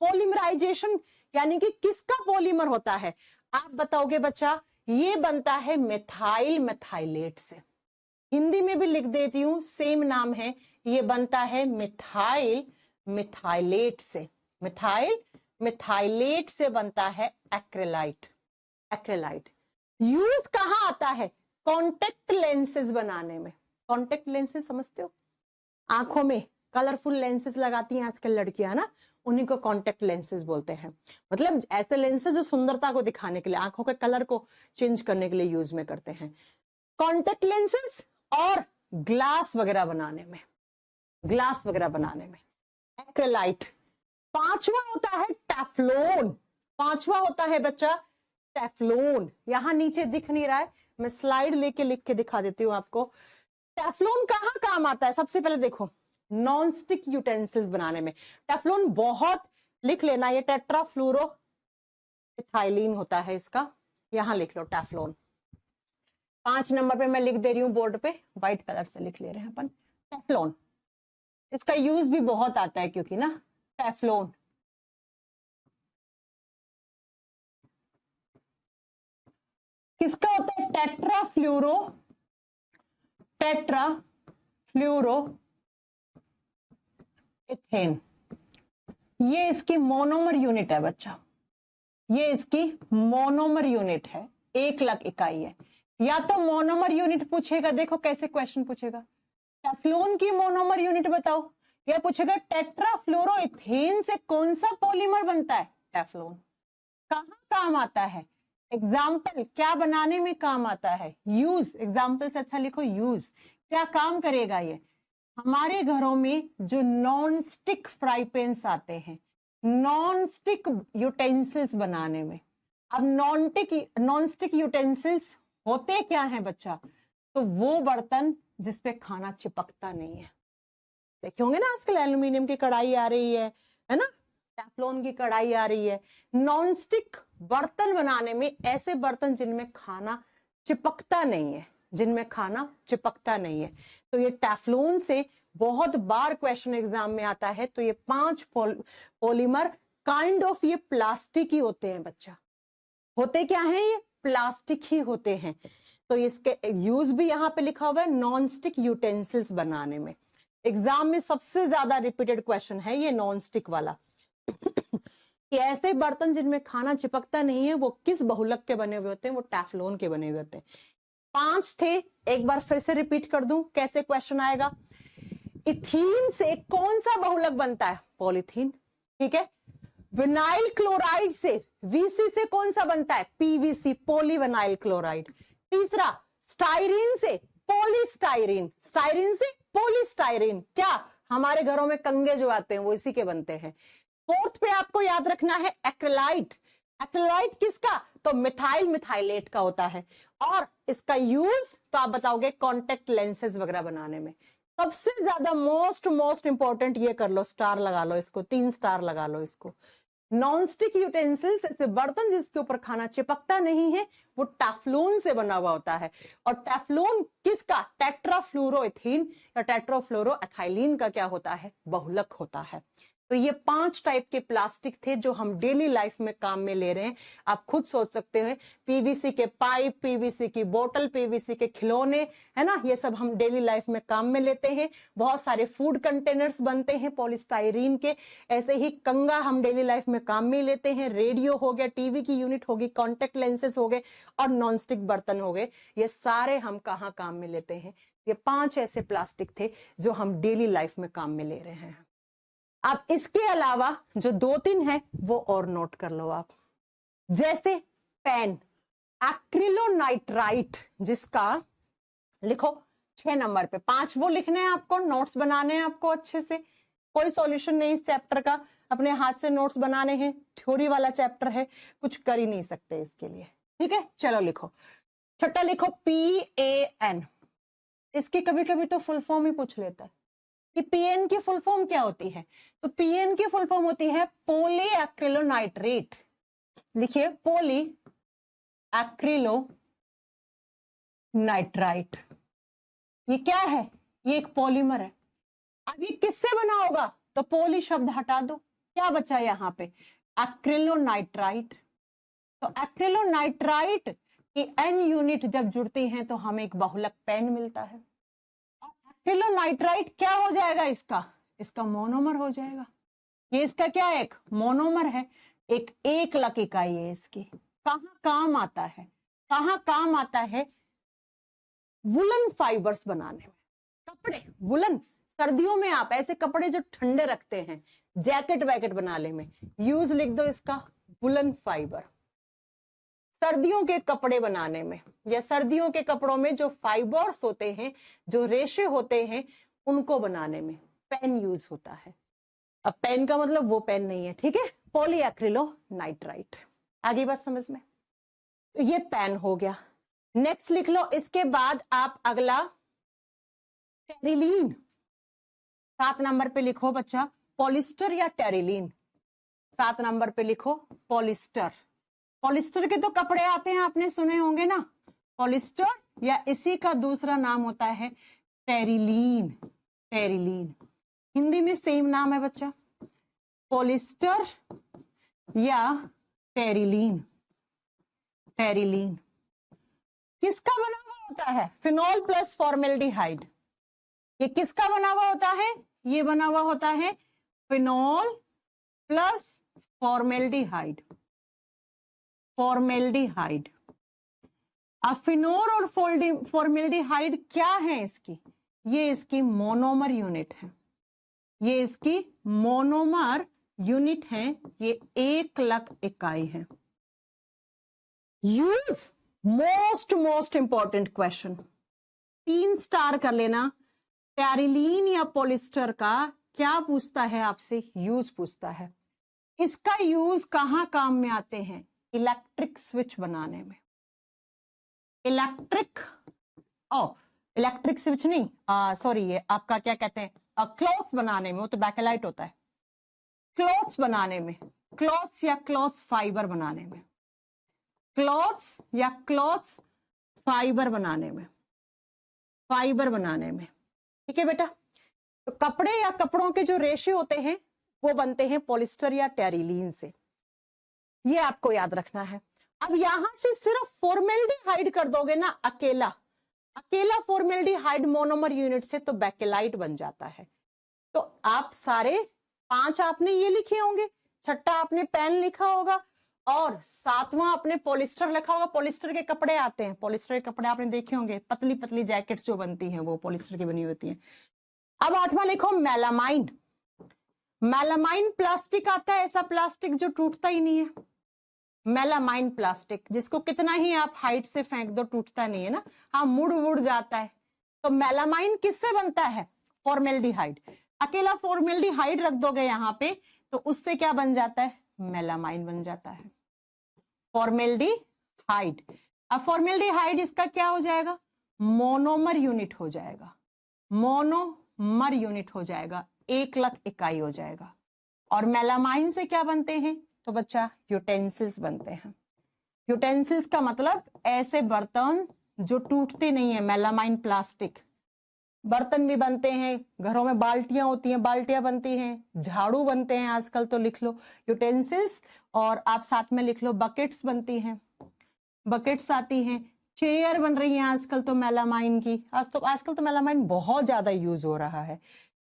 पॉलीमराइजेशन, यानी कि किसका पॉलीमर होता है, आप बताओगे बच्चा, ये बनता है मिथाइल मिथाइलेट से। हिंदी में भी लिख देती हूं, सेम नाम है, ये बनता है मिथाइल मिथाइलेट से। मिथाइल मिथाइलेट से बनता है एक्रिलाइट। एक्रिलाइट यूज कहां आता है, कॉन्टेक्ट लेंसेज बनाने में। कॉन्टेक्ट लेंसेज समझते हो, आंखों में कलरफुल लेंसेज लगाती हैं आजकल लड़कियां ना, उन्हीं को कॉन्टेक्ट लेंसेज बोलते हैं। मतलब ऐसे लेंसेज जो सुंदरता को दिखाने के लिए, आंखों के कलर को चेंज करने के लिए यूज में करते हैं। कॉन्टेक्ट लेंसेज और ग्लास वगैरह बनाने में, ग्लास वगैरह बनाने में एक्रिलाइट। 5वां होता है टेफ्लॉन। 5वां होता है बच्चा टेफ्लॉन। यहां नीचे दिख नहीं रहा है, मैं स्लाइड लेके लिख के दिखा देती हूं आपको। टेफ्लॉन कहां काम आता है, सबसे पहले देखो, नॉन स्टिक यूटेंसिल्स बनाने में। टेफ्लॉन बहुत लिख लेना, ये टेट्राफ्लूरो इथाइलिन होता है इसका, यहां लिख लो टेफ्लॉन। 5 नंबर पे मैं लिख दे रही हूं बोर्ड पे, व्हाइट कलर से लिख ले रहे हैं अपन, टेफ्लॉन। इसका यूज भी बहुत आता है क्योंकि ना, टेफ्लॉन किसका होता है, टेट्राफ्लूरो, टेट्राफ्लूरो इथेन। ये इसकी मोनोमर यूनिट है बच्चा, ये इसकी मोनोमर यूनिट है, 1 लाख इकाई है। या तो मोनोमर यूनिट पूछेगा, देखो कैसे क्वेश्चन पूछेगा, टेफ्लॉन की मोनोमर यूनिट बताओ, या पूछेगा टेट्राफ्लोरोइथेन से कौन सा पॉलीमर बनता है, टेफ्लॉन। कहां काम आता है, एग्जाम्पल क्या बनाने में काम आता है, यूज, एग्जाम्पल से अच्छा लिखो यूज, क्या काम करेगा ये, हमारे घरों में जो नॉन स्टिक फ्राई पैन्स आते हैं, नॉन स्टिक यूटेंसिल्स बनाने में। अब नॉन स्टिक यूटेंसिल्स होते क्या है बच्चा, तो वो बर्तन जिसपे खाना चिपकता नहीं है। देखे होंगे ना आजकल एल्यूमिनियम की कढ़ाई आ रही है ना, टेफ्लॉन की कढ़ाई आ रही है। नॉन स्टिक बर्तन बनाने में, ऐसे बर्तन जिनमें खाना चिपकता नहीं है, जिनमें खाना चिपकता नहीं है, तो ये टेफ्लॉन से बहुत बार क्वेश्चन एग्जाम में आता है। तो ये 5 पॉलीमर काइंड ऑफ ये प्लास्टिक ही होते हैं बच्चा, होते क्या है, ये प्लास्टिक ही होते हैं। तो इसके यूज भी यहां पे लिखा हुआ है, नॉन स्टिक यूटेंसिल्स बनाने में। एग्जाम में सबसे ज्यादा रिपीटेड क्वेश्चन है ये नॉन स्टिक वाला कि ऐसे बर्तन जिनमें खाना चिपकता नहीं है वो किस बहुलक के बने हुए होते हैं, वो टेफ्लॉन के बने हुए होते हैं। 5 थे, एक बार फिर से रिपीट कर दूं कैसे क्वेश्चन आएगा। इथीन से कौन सा बहुलक बनता है, पॉलीथीन, ठीक है। विनाइल क्लोराइड से, वीसी से कौन सा बनता है, पीवीसी, पॉलीविनाइल क्लोराइड। तीसरा, स्टाइरीन से पॉलीस्टाइरीन, स्टाइरीन से पॉलीस्टाइरीन, क्या हमारे घरों में कंगे जो आते हैं वो इसी के बनते हैं। 4th पे आपको याद रखना है एक्रिलाइट। एक्रिलाइट किसका, तो मिथाइल मिथाइलेट का होता है, और इसका यूज तो आप बताओगे कॉन्टेक्ट लेंसेज वगैरह बनाने में। सबसे ज्यादा मोस्ट इंपॉर्टेंट ये कर लो, स्टार लगा लो इसको, 3 स्टार लगा लो इसको। नॉन स्टिक यूटेंसिल्स, ऐसे बर्तन जिसके ऊपर खाना चिपकता नहीं है, वो टेफ्लॉन से बना हुआ होता है। और टेफ्लॉन किसका, टेट्राफ्लूरोइथीन या टेट्राफ्लोरोएथाइलिन का क्या होता है, बहुलक होता है। तो ये 5 टाइप के प्लास्टिक थे जो हम डेली लाइफ में काम में ले रहे हैं। आप खुद सोच सकते हैं, पीवीसी के पाइप, पीवीसी की बोतल, पीवीसी के खिलौने, है ना, ये सब हम डेली लाइफ में काम में लेते हैं। बहुत सारे फूड कंटेनर्स बनते हैं पॉलीस्टाइरीन के, ऐसे ही कंगा हम डेली लाइफ में काम में लेते हैं। रेडियो हो गया, टीवी की यूनिट होगी, कॉन्टेक्ट लेंसेज हो गए, और नॉनस्टिक बर्तन हो गए। ये सारे हम कहाँ काम में लेते हैं, ये 5 ऐसे प्लास्टिक थे जो हम डेली लाइफ में काम में ले रहे हैं। अब इसके अलावा जो 2-3 है वो और नोट कर लो आप, जैसे पेन, एक्रिलोनाइट्राइट, जिसका लिखो 6 नंबर पे, 5 वो लिखने हैं आपको, नोट्स बनाने हैं आपको अच्छे से। कोई सॉल्यूशन नहीं इस चैप्टर का, अपने हाथ से नोट्स बनाने हैं, थ्योरी वाला चैप्टर है, कुछ कर ही नहीं सकते इसके लिए, ठीक है। चलो लिखो, छठा लिखो PAN। इसकी कभी कभी तो फुल फॉर्म ही पूछ लेता है कि PN की फुल फॉर्म क्या होती है। तो PN की फुल फॉर्म होती है पोली एक्रिलोनाइट्रेट। लिखिए पोली एक्रिलोनाइट्राइट। ये क्या है? ये एक पॉलीमर है। अब ये किससे बना होगा? तो पोली शब्द हटा दो, क्या बचा यहां पे? एक्रिलोनाइट्राइट। तो एक्रिलोनाइट्राइट की N यूनिट जब जुड़ती हैं तो हमें एक बहुलक पेन मिलता है। एक्रिलोनाइट्राइट क्या हो जाएगा? इसका मोनोमर हो जाएगा। ये इसका क्या है? एक मोनोमर है। एक एकलक इकाई है इसकी। कहां काम आता है? कहां काम आता है? वुलन फाइबर्स बनाने में। कपड़े वुलन, सर्दियों में आप ऐसे कपड़े जो ठंडे रखते हैं, जैकेट वैकेट बनाने में यूज लिख दो इसका, वुलन फाइबर। सर्दियों के कपड़े बनाने में या सर्दियों के कपड़ों में जो फाइबर्स होते हैं, जो रेशे होते हैं, उनको बनाने में पेन यूज होता है। अब पेन का मतलब वो पेन नहीं है, ठीक है, पॉलीएक्रिलोनाइट्राइट। आगे बात समझ में? तो ये पेन हो गया। नेक्स्ट लिख लो, इसके बाद आप अगला टेरिलीन। 7 नंबर पे लिखो बच्चा पॉलिस्टर या टेरिलीन। 7 नंबर पे लिखो पॉलिस्टर। पॉलिस्टर के तो कपड़े आते हैं, आपने सुने होंगे ना, पॉलिस्टर या इसी का दूसरा नाम होता है टेरिलीन। टेरिलीन हिंदी में सेम नाम है बच्चा, पॉलिस्टर या टेरिलीन। टेरिलीन किसका बना हुआ होता है? Phenol plus formaldehyde. ये किसका बना हुआ होता है? ये बना हुआ होता है फिनॉल प्लस फॉर्मेल्डिहाइड। फॉर्मेल्डिहाइड। अब फिनोल और फॉर्मेल्डिहाइड क्या है इसकी? ये इसकी मोनोमर यूनिट है। ये इसकी मोनोमर यूनिट है। ये एकलक इकाई है। Use most important question, 3 star कर लेना। टेरिलीन या पॉलिस्टर का क्या पूछता है आपसे? यूज पूछता है। इसका यूज कहां काम में आते हैं? इलेक्ट्रिक स्विच बनाने में। इलेक्ट्रिक स्विच नहीं, सॉरी, ये आपका क्या कहते हैं, क्लॉथ्स बनाने में। वो तो बैकेलाइट होता है। क्लॉथ्स बनाने में, क्लॉथ्स या क्लॉथ्स फाइबर बनाने में, क्लॉथ्स या क्लॉथ्स फाइबर बनाने में, फाइबर बनाने में, ठीक है बेटा। तो कपड़े या कपड़ों के जो रेशे होते हैं वो बनते हैं पॉलिस्टर या टेरिलीन से। ये आपको याद रखना है। अब यहां से सिर्फ फॉर्मेल्डिहाइड कर दोगे ना, अकेला फॉर्मेल्डिहाइड मोनोमर यूनिट से, तो बैकेलाइट बन जाता है। तो आप सारे 5 आपने ये लिखे होंगे, छठा आपने पेन लिखा होगा और 7वां आपने पॉलिस्टर लिखा होगा। पॉलिस्टर के कपड़े आते हैं, पॉलिस्टर के कपड़े आपने देखे होंगे, पतली पतली जैकेट्स जो बनती हैं वो पॉलिस्टर की बनी होती हैं। अब 8वां लिखो मेलामाइन। मेलामाइन प्लास्टिक आता है, ऐसा प्लास्टिक जो टूटता ही नहीं है। मेलामाइन प्लास्टिक जिसको कितना ही आप हाइट से फेंक दो टूटता नहीं है ना, हाँ मुड़ जाता है। तो मेलामाइन किससे बनता है? फॉर्मेल्डिहाइड। अकेला फॉर्मेल्डिहाइड रख दोगे यहां पे तो उससे क्या बन जाता है? मेलामाइन बन जाता है, फॉर्मेल्डिहाइड। अब फॉर्मेल्डिहाइड इसका क्या हो जाएगा? मोनोमर यूनिट हो जाएगा। मोनोमर यूनिट हो जाएगा, एकलक इकाई हो जाएगा। और मेलामाइन से क्या बनते हैं? तो बच्चा यूटेंसिल्स बनते हैं। यूटेंसिल्स का मतलब ऐसे बर्तन जो टूटते नहीं है, मेलामाइन प्लास्टिक। बर्तन भी बनते हैं, घरों में बाल्टियां होती हैं, बाल्टियां बनती हैं, झाड़ू बनते हैं आजकल, तो लिख लो यूटेंसिल्स। और आप साथ में लिख लो बकेट्स बनती हैं, बकेट्स आती हैं। चेयर बन रही है आजकल तो मेलामाइन की, आजकल तो मेलामाइन बहुत ज्यादा यूज हो रहा है।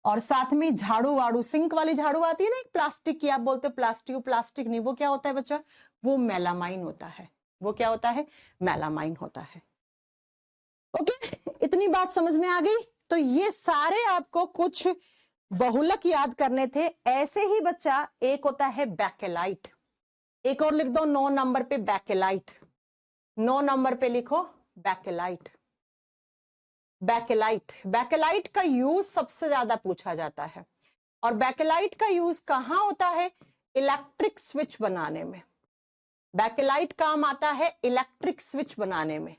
और साथ में झाड़ू वाड़ू, सिंक वाली झाड़ू आती है ना एक प्लास्टिक की, आप बोलते हो प्लास्टिक नहीं, वो क्या होता है बच्चा? वो मेलामाइन होता है। वो क्या होता है? मेलामाइन होता है। ओके, इतनी बात समझ में आ गई। तो ये सारे आपको कुछ बहुलक याद करने थे। ऐसे ही बच्चा एक होता है बैकेलाइट। एक और लिख दो 9 नंबर पे बैकेलाइट। 9 नंबर पे लिखो बैकेलाइट। बैकेलाइट का यूज सबसे ज्यादा पूछा जाता है। और बैकेलाइट का यूज कहां होता है? इलेक्ट्रिक स्विच बनाने में। बैकेलाइट काम आता है इलेक्ट्रिक स्विच बनाने में।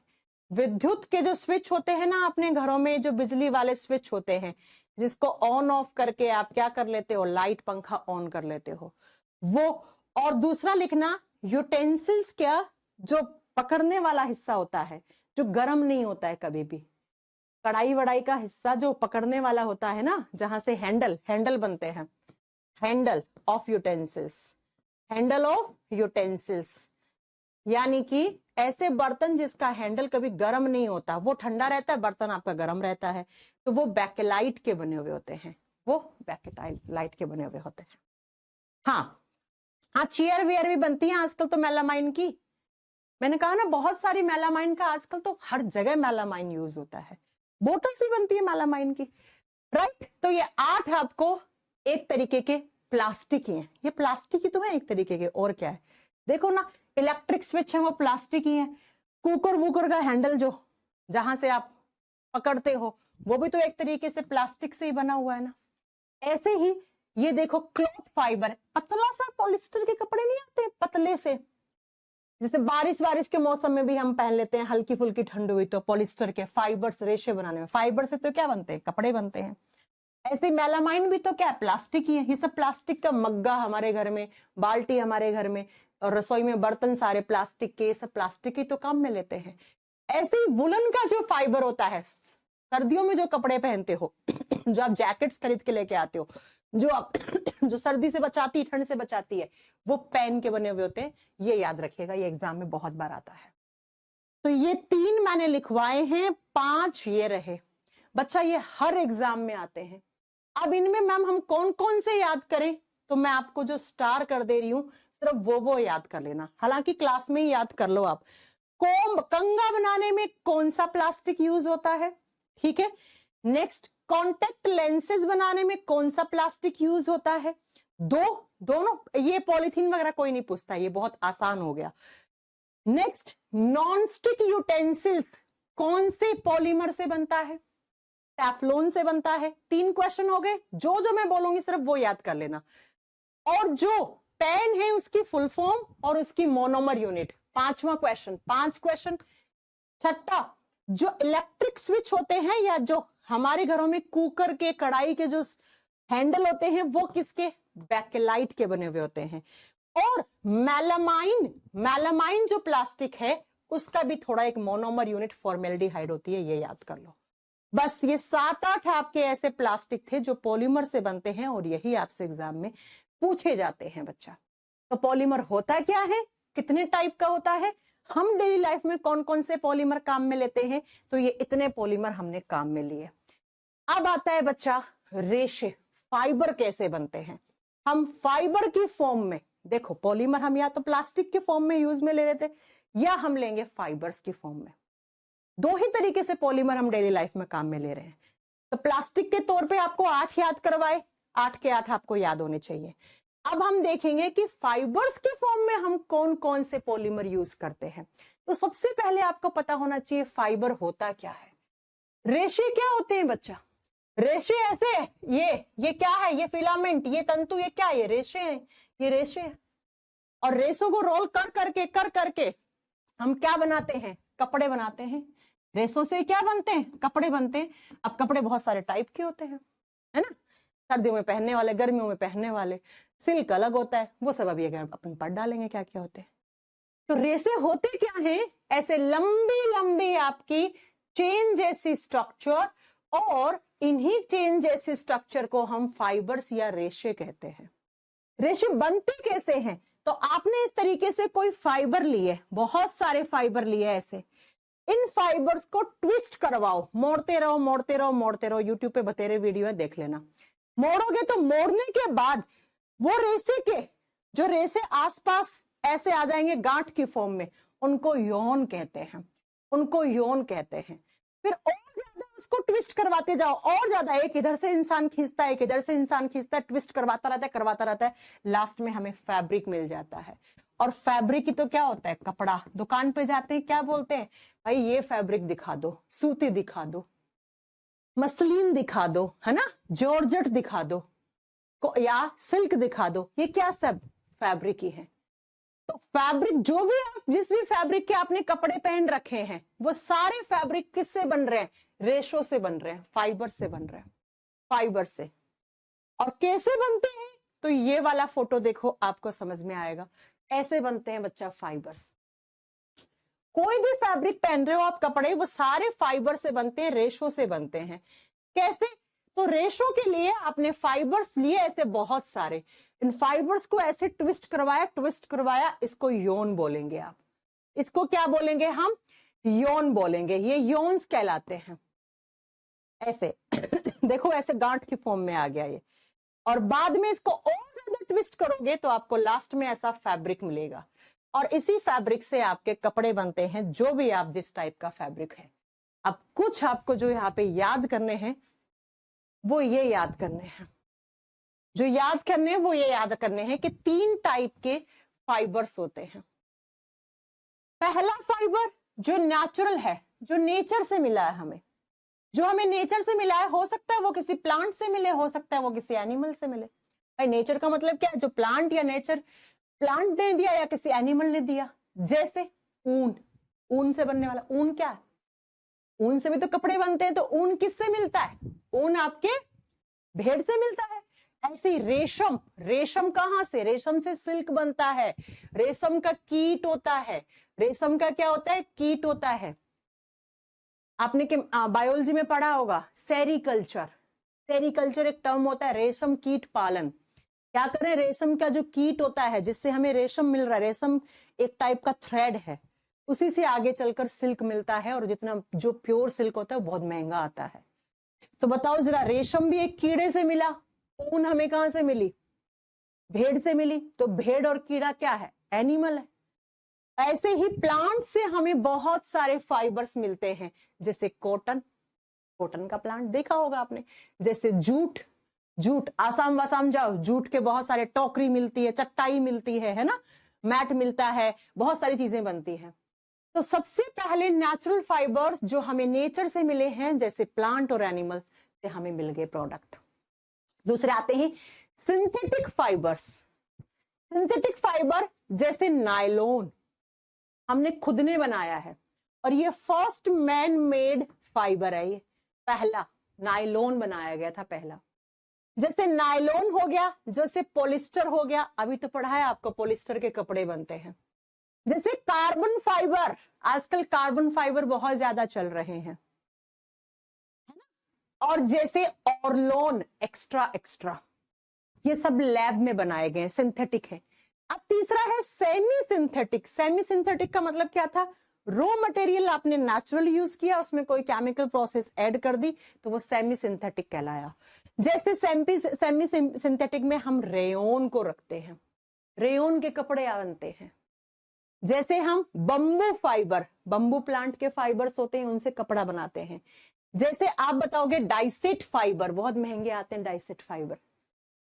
विद्युत के जो स्विच होते हैं ना अपने घरों में, जो बिजली वाले स्विच होते हैं, जिसको ऑन ऑफ करके आप क्या कर लेते हो, लाइट पंखा ऑन कर लेते हो, वो। और दूसरा लिखना यूटेंसिल्स, क्या, जो पकड़ने वाला हिस्सा होता है, जो गर्म नहीं होता है कभी भी। कढ़ाई वढ़ाई का हिस्सा जो पकड़ने वाला होता है ना, जहां से हैंडल बनते हैं, handle of utensils, handle of utensils, यानी कि ऐसे बर्तन जिसका हैंडल कभी गर्म नहीं होता, वो ठंडा रहता है, बर्तन आपका गर्म रहता है, तो वो बैकेलाइट के बने हुए होते हैं, वो बैकेलाइट के बने हुए होते हैं। हाँ, चेयर वेयर भी बनती है आजकल तो मेलामाइन की। मैंने कहा ना बहुत सारी मेलामाइन का, आजकल तो हर जगह मेलामाइन यूज होता है। बोटल्स भी बनती है मेलामाइन की, राइट। तो ये 8 आपको एक तरीके के प्लास्टिक ही हैं। ये प्लास्टिक ही तो है एक तरीके के, और क्या है। देखो ना, इलेक्ट्रिक स्विच है वो प्लास्टिक ही है। कुकर वुकर का हैंडल जो जहां से आप पकड़ते हो, वो भी तो एक तरीके से प्लास्टिक से ही बना हुआ है ना। ऐसे ही ये देखो क्लॉथ फाइबर, पतला सा पॉलिस्टर के कपड़े नहीं आते पतले से, जैसे बारिश के मौसम में भी हम पहन लेते हैं, हल्की फुल्की ठंड हुई तो पॉलिस्टर के फाइबर्स, रेशे बनाने में फाइबर से तो क्या बनते हैं, कपड़े बनते हैं। ऐसे मेलामाइन भी तो क्या है, प्लास्टिक ही है। ये सब प्लास्टिक का मग्गा हमारे घर में, बाल्टी हमारे घर में, और रसोई में बर्तन सारे प्लास्टिक के, सब प्लास्टिक ही तो काम में लेते हैं। ऐसे ही वुलन का जो फाइबर होता है, सर्दियों में जो कपड़े पहनते हो जो आप जैकेट्स खरीद के लेके आते हो, जो आप जो सर्दी से बचाती, ठंड से बचाती है, वो पैन के बने हुए होते हैं। ये याद रखिएगा, ये एग्जाम में बहुत बार आता है। तो ये 3 मैंने लिखवाए हैं, 5 ये रहे बच्चा, ये हर एग्जाम में आते हैं। अब इनमें मैम हम कौन कौन से याद करें, तो मैं आपको जो स्टार कर दे रही हूं, सिर्फ वो याद कर लेना। हालांकि क्लास में ही याद कर लो आप। कोम्ब, कंघा बनाने में कौन सा प्लास्टिक यूज होता है, ठीक है। नेक्स्ट, कॉन्टेक्ट लेंसेज बनाने में कौन सा प्लास्टिक यूज होता है, दोनों। ये पॉलिथीन वगैरह कोई नहीं पूछता, ये बहुत आसान हो गया। नेक्स्ट, नॉन स्टिक यूटेंसिल्स कौन से पॉलीमर से बनता है, टैफ्लॉन से बनता है। 3 क्वेश्चन हो गए, जो मैं बोलूंगी सिर्फ वो याद कर लेना। और जो पेन है उसकी फुल फॉर्म और उसकी मोनोमर यूनिट, 5वां क्वेश्चन, 5 क्वेश्चन। छठा, जो इलेक्ट्रिक स्विच होते हैं, या जो हमारे घरों में कुकर के, कढ़ाई के जो हैंडल होते हैं, वो किसके, बैकेलाइट के बने हुए होते हैं। और मेलामाइन जो प्लास्टिक है, उसका भी थोड़ा एक मोनोमर यूनिट फॉर्मेल्डिहाइड होती है, ये याद कर लो। बस ये 7-8 आपके ऐसे प्लास्टिक थे जो पॉलीमर से बनते हैं, और यही आपसे एग्जाम में पूछे जाते हैं बच्चा। तो पॉलीमर होता क्या है, कितने टाइप का होता है, हम डेली लाइफ में कौन कौन से पॉलीमर काम में लेते हैं, तो ये इतने पॉलीमर हमने काम में लिए। अब आता है बच्चा रेशे, फाइबर कैसे बनते हैं। हम फाइबर की फॉर्म में, देखो पॉलीमर हम या तो प्लास्टिक के फॉर्म में यूज में ले रहे थे, या हम लेंगे फाइबर्स की फॉर्म में। 2 ही तरीके से पॉलीमर हम डेली लाइफ में काम में ले रहे हैं। तो प्लास्टिक के तौर पे आपको 8 याद करवाए, 8 के 8 आपको याद होने चाहिए। अब हम देखेंगे कि फाइबर्स के फॉर्म में हम कौन कौन से पॉलीमर यूज करते हैं। तो सबसे पहले आपको पता होना चाहिए फाइबर होता क्या है। रेशे क्या होते हैं बच्चा, रेशे ऐसे, ये क्या है, ये फिलामेंट, ये तंतु, ये क्या है, ये रेशे हैं, ये रेशे हैं। और रेशों को रोल कर करके हम क्या बनाते हैं, कपड़े बनाते हैं। रेशों से क्या बनते हैं, कपड़े बनते हैं। अब कपड़े बहुत सारे टाइप के होते हैं, है ना, सर्दियों में पहनने वाले, गर्मियों में पहनने वाले, सिल्क अलग होता है, वो सब अभी अगर अपन पढ़ डालेंगे क्या क्या होते हैं। तो रेशे होते क्या हैं, ऐसे लंबी लंबी आपकी चेन जैसी स्ट्रक्चर, और इन्हीं चेन जैसी स्ट्रक्चर को हम फाइबर्स या रेशे कहते हैं। रेशे बनते कैसे हैं, तो आपने इस तरीके से कोई फाइबर लिए, बहुत सारे फाइबर लिए ऐसे, इन फाइबर्स को ट्विस्ट करवाओ, मोड़ते रहो। यूट्यूब पे बतेरे वीडियो है, देख लेना। मोड़ोगे तो मोड़ने के बाद वो रेशे के जो रेशे आसपास ऐसे आ जाएंगे गांठ की फॉर्म में, उनको यौन कहते हैं, फिर और ज्यादा उसको ट्विस्ट करवाते जाओ, और ज्यादा, एक इधर से इंसान खींचता है, एक इधर से इंसान खींचता है, ट्विस्ट करवाता रहता है, लास्ट में हमें फैब्रिक मिल जाता है। और फैब्रिक ही तो क्या होता है, कपड़ा। दुकान पे जाते हैं क्या बोलते हैं, भाई ये फैब्रिक दिखा दो, सूती दिखा दो, मसलिन दिखा दो, है ना, जॉर्जेट दिखा दो, या सिल्क दिखा दो, ये क्या सब फैब्रिक ही है। तो फैब्रिक जो भी आप जिस भी फैब्रिक के आपने कपड़े पहन रखे हैं वो सारे फैब्रिक किससे बन रहे हैं? रेशो से बन रहे हैं, फाइबर से बन रहे हैं, फाइबर से। और कैसे बनते हैं? तो ये वाला फोटो देखो, आपको समझ में आएगा। ऐसे बनते हैं बच्चा फाइबर्स। कोई भी फैब्रिक पहन रहे हो आप कपड़े, वो सारे फाइबर से बनते हैं, रेशो से बनते हैं। कैसे? तो रेशो के लिए आपने फाइबर्स लिए ऐसे बहुत सारे, इन फाइबर्स को ऐसे ट्विस्ट करवाया, इसको योन बोलेंगे आप। इसको क्या बोलेंगे हम? योन बोलेंगे। ये योन्स कहलाते हैं। ऐसे देखो, ऐसे गांठ की फॉर्म में आ गया ये। और बाद में इसको और ज्यादा ट्विस्ट करोगे तो आपको लास्ट में ऐसा फैब्रिक मिलेगा। और इसी फैब्रिक से आपके कपड़े बनते हैं, जो भी आप जिस टाइप का फैब्रिक है। अब कुछ आपको जो यहाँ पे याद करने हैं वो ये याद करने हैं, जो याद करने हैं वो ये याद करने हैं कि 3 टाइप के फाइबर्स होते हैं। पहला फाइबर जो नेचुरल है, जो नेचर से मिला है हमें, जो हमें नेचर से मिला है, हो सकता है वो किसी प्लांट से मिले, हो सकता है वो किसी एनिमल से मिले। भाई नेचर का मतलब क्या है? जो प्लांट या नेचर, प्लांट ने दिया या किसी एनिमल ने दिया। जैसे ऊन, ऊन से बनने वाला, ऊन क्या है? ऊन से भी तो कपड़े बनते हैं। तो ऊन किससे मिलता है? ऊन आपके भेड़ से मिलता है। ऐसे ही रेशम, रेशम कहां से? रेशम से सिल्क बनता है। रेशम का कीट होता है। रेशम का क्या होता है? कीट होता है। आपने बायोलॉजी में पढ़ा होगा सेरीकल्चर। सेरीकल्चर एक टर्म होता है, रेशम कीट पालन। क्या करें? रेशम का जो कीट होता है जिससे हमें रेशम मिल रहा है, रेशम एक टाइप का थ्रेड है, उसी से आगे चलकर सिल्क मिलता है। और जितना जो प्योर सिल्क होता है वो बहुत महंगा आता है। तो बताओ जरा, रेशम भी एक कीड़े से मिला, ऊन हमें कहां से मिली? भेड़ से मिली। तो भेड़ और कीड़ा क्या है? एनिमल है। ऐसे ही प्लांट से हमें बहुत सारे फाइबर्स मिलते हैं, जैसे कॉटन, कॉटन का प्लांट देखा होगा आपने। जैसे जूट, जूट आसाम वासाम जाओ, जूट के बहुत सारे टोकरी मिलती है, चटाई मिलती है ना, मैट मिलता है, बहुत सारी चीजें बनती हैं। तो सबसे पहले नेचुरल फाइबर्स जो हमें नेचर से मिले हैं, जैसे प्लांट और एनिमल से हमें मिल गए प्रोडक्ट। दूसरे आते हैं सिंथेटिक फाइबर्स। सिंथेटिक फाइबर जैसे नायलॉन, हमने खुद ने बनाया है और ये फर्स्ट मैन मेड फाइबर है। ये पहला नायलॉन बनाया गया था पहला। जैसे नायलॉन हो गया, जैसे पॉलिस्टर हो गया, अभी तो पढ़ा है आपको पॉलिस्टर के कपड़े बनते हैं। जैसे कार्बन फाइबर, आजकल कार्बन फाइबर बहुत ज्यादा चल रहे हैं, है ना। और जैसे ऑर्लोन, एक्स्ट्रा एक्स्ट्रा, ये सब लैब में बनाए गए, सिंथेटिक है। अब तीसरा है सेमी सिंथेटिक। सेमी सिंथेटिक का मतलब क्या था? रॉ मटेरियल आपने नेचुरल यूज किया, उसमें कोई केमिकल प्रोसेस ऐड कर दी, तो वो सेमी सिंथेटिक कहलाया। जैसे सेमी सिंथेटिक में हम रेयोन को रखते हैं, रेयोन के कपड़े बनते हैं। जैसे हम बंबू फाइबर, बंबू प्लांट के फाइबर्स होते हैं, उनसे कपड़ा बनाते हैं। जैसे आप बताओगे डाइसेट फाइबर, बहुत महंगे आते हैं डाइसेट फाइबर,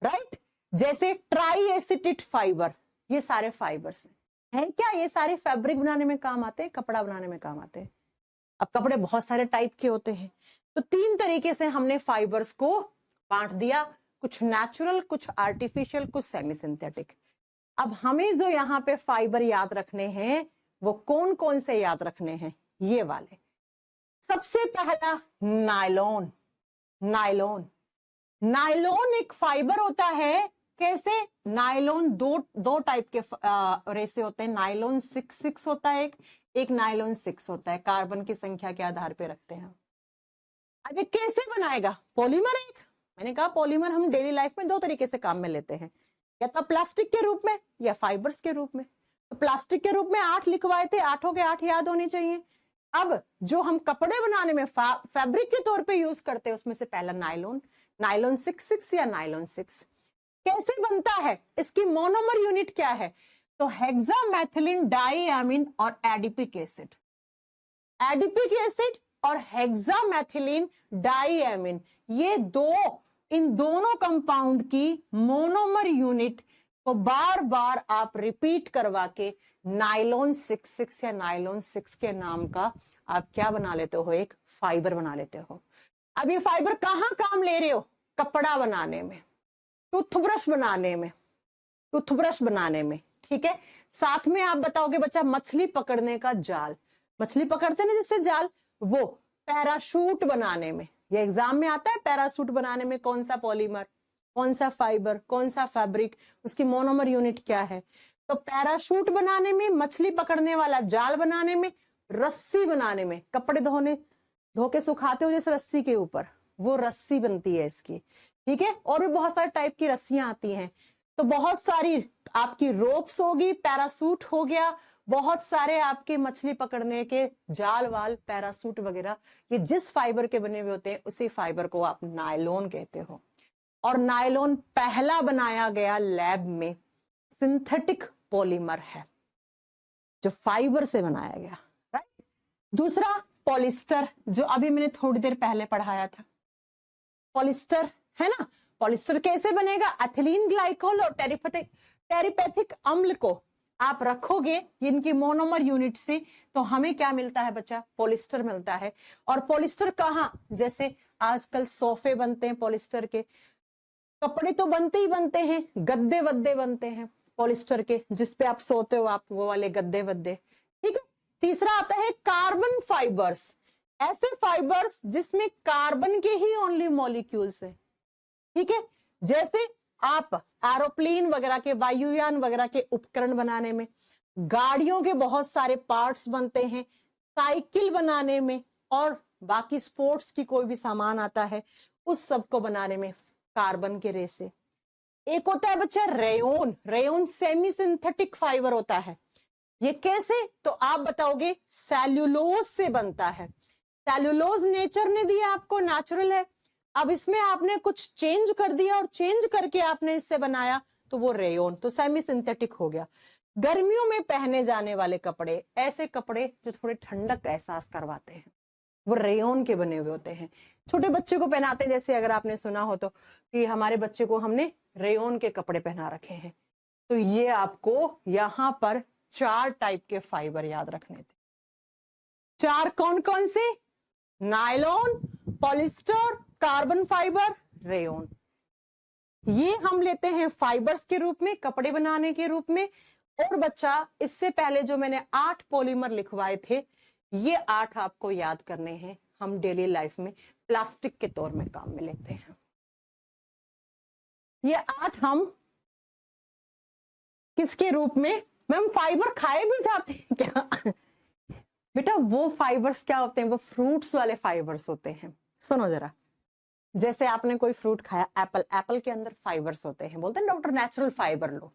राइट। जैसे ट्राई एसिटेट फाइबर, ये सारे फाइबर्स हैं क्या? ये सारे फैब्रिक बनाने में काम आते हैं, कपड़ा बनाने में काम आते हैं। अब कपड़े बहुत सारे टाइप के होते हैं। तो 3 तरीके से हमने फाइबर्स को बांट दिया, कुछ नेचुरल, कुछ आर्टिफिशियल, कुछ सेमी सिंथेटिक। अब हमें जो यहाँ पे फाइबर याद रखने हैं वो कौन कौन से याद रखने हैं? ये वाले। सबसे पहला नायलॉन। नायलॉन, नायलॉन एक फाइबर होता है। कैसे? नायलॉन दो टाइप के रेसे होते हैं। नायलॉन 6 होता है, एक नायलॉन 6 होता है। कार्बन की संख्या के आधार पे रखते हैं। अब ये कैसे बनाएगा? पॉलीमर एक, मैंने कहा पॉलीमर हम डेली लाइफ में 2 तरीके से काम में लेते हैं, या तो प्लास्टिक के रूप में या फाइबर्स के रूप में। तो प्लास्टिक के रूप में 8 लिखवाए थे, 8 के 8 याद होने चाहिए। अब जो हम कपड़े बनाने में फैब्रिक के तौर पे यूज करते हैं, उसमें से पहला नायलॉन, नायलॉन 6 या नायलॉन 6। कैसे बनता है? इसकी मोनोमर यूनिट क्या है? तो हेक्सामेथिलीन डाइअमीन और एडिपिक एसिड। एडिपिक एसिड और हेक्सामेथिलीन डाइअमीन, ये इन दोनों कंपाउंड की मोनोमर यूनिट को बार बार आप रिपीट करवा के नायलॉन 6 या नायलॉन 6 के नाम का आप क्या बना लेते हो? एक फाइबर बना लेते हो। अब ये फाइबर कहां काम ले रहे हो? कपड़ा बनाने में, टूथब्रश बनाने में, टूथब्रश बनाने में, ठीक है। साथ में आप बताओगे बच्चा मछली पकड़ने का जाल, मछली पकड़ते ना जिससे जाल, वो पैराशूट बनाने में, ये एग्जाम में आता है, पैराशूट बनाने में कौन सा पॉलीमर, कौन सा फाइबर, कौन सा फैब्रिक, उसकी मोनोमर यूनिट क्या है। तो पैराशूट बनाने में, मछली पकड़ने वाला जाल बनाने में, रस्सी बनाने में, कपड़े धो के सुखाते हो जैसे रस्सी के ऊपर, वो रस्सी बनती है इसकी, ठीक है। और भी बहुत सारे टाइप की रस्सियां आती हैं। तो बहुत सारी आपकी रोप्स होगी, पैरासूट हो गया, बहुत सारे आपके मछली पकड़ने के जाल वाल, पैरासूट वगैरह, ये जिस फाइबर के बने हुए होते हैं उसी फाइबर को आप नायलॉन कहते हो। और नायलॉन पहला बनाया गया लैब में सिंथेटिक पॉलीमर है जो फाइबर से बनाया गया, राइट। दूसरा पॉलिस्टर, जो अभी मैंने थोड़ी देर पहले पढ़ाया था, पॉलिस्टर है ना। पॉलिस्टर कैसे बनेगा, एथिलीन ग्लाइकोल और टेरिपेथिक अम्ल को आप रखोगे इनकी मोनोमर यूनिट से, तो हमें क्या मिलता है बच्चा, पॉलिस्टर मिलता है। और पॉलिस्टर कहाँ, जैसे आजकल सोफे बनते हैं पॉलिस्टर के, कपड़े तो बनते ही बनते हैं, गद्दे वद्दे बनते हैं पॉलिस्टर के, जिसपे आप सोते हो, आप वो वाले गद्दे वद्दे, ठीक है। तीसरा आता है कार्बन फाइबर्स, ऐसे फाइबर्स जिसमें कार्बन के ही ओनली मॉलिक्यूल्स है, ठीक है। जैसे आप एरोप्लेन वगैरह के, वायुयान वगैरह के उपकरण बनाने में, गाड़ियों के बहुत सारे पार्ट्स बनते हैं, साइकिल बनाने में, और बाकी स्पोर्ट्स की कोई भी सामान आता है उस सब को बनाने में कार्बन के रेसे। एक होता है बच्चा rayon, rayon semi synthetic fibre होता है। ये कैसे, तो आप बताओगे सेल्यूलोज से बनता है। सेल्यूलोज नेचर ने दिया आपको, नेचुरल है। अब इसमें आपने कुछ चेंज कर दिया और चेंज करके आपने इससे बनाया, तो वो रेयोन, तो सेमी सिंथेटिक हो गया। गर्मियों में पहने जाने वाले कपड़े, ऐसे कपड़े जो थोड़े ठंडक का एहसास करवाते हैं, वो रेयोन के बने हुए होते हैं। छोटे बच्चे को पहनाते हैं, जैसे अगर आपने सुना हो तो, कि हमारे बच्चे को हमने रेयोन के कपड़े पहना रखे हैं। तो ये आपको यहां पर 4 टाइप के फाइबर याद रखने थे। 4 कौन कौन से, nylon, polyester, carbon fibre, rayon. ये हम लेते हैं फाइबर्स के रूप में, कपड़े बनाने के रूप में। और बच्चा इससे पहले जो मैंने 8 पॉलीमर लिखवाए थे, ये 8 आपको याद करने हैं, हम डेली लाइफ में प्लास्टिक के तौर में काम में लेते हैं। ये 8 हम किसके रूप में, मैम फाइबर खाए भी जाते हैं क्या बेटा, वो फाइबर्स क्या होते हैं, वो फ्रूट्स वाले फाइबर्स होते हैं। सुनो जरा, जैसे आपने कोई फ्रूट खाया, एप्पल, एप्पल के अंदर फाइबर्स होते हैं, बोलते हैं डॉक्टर नेचुरल फाइबर लो,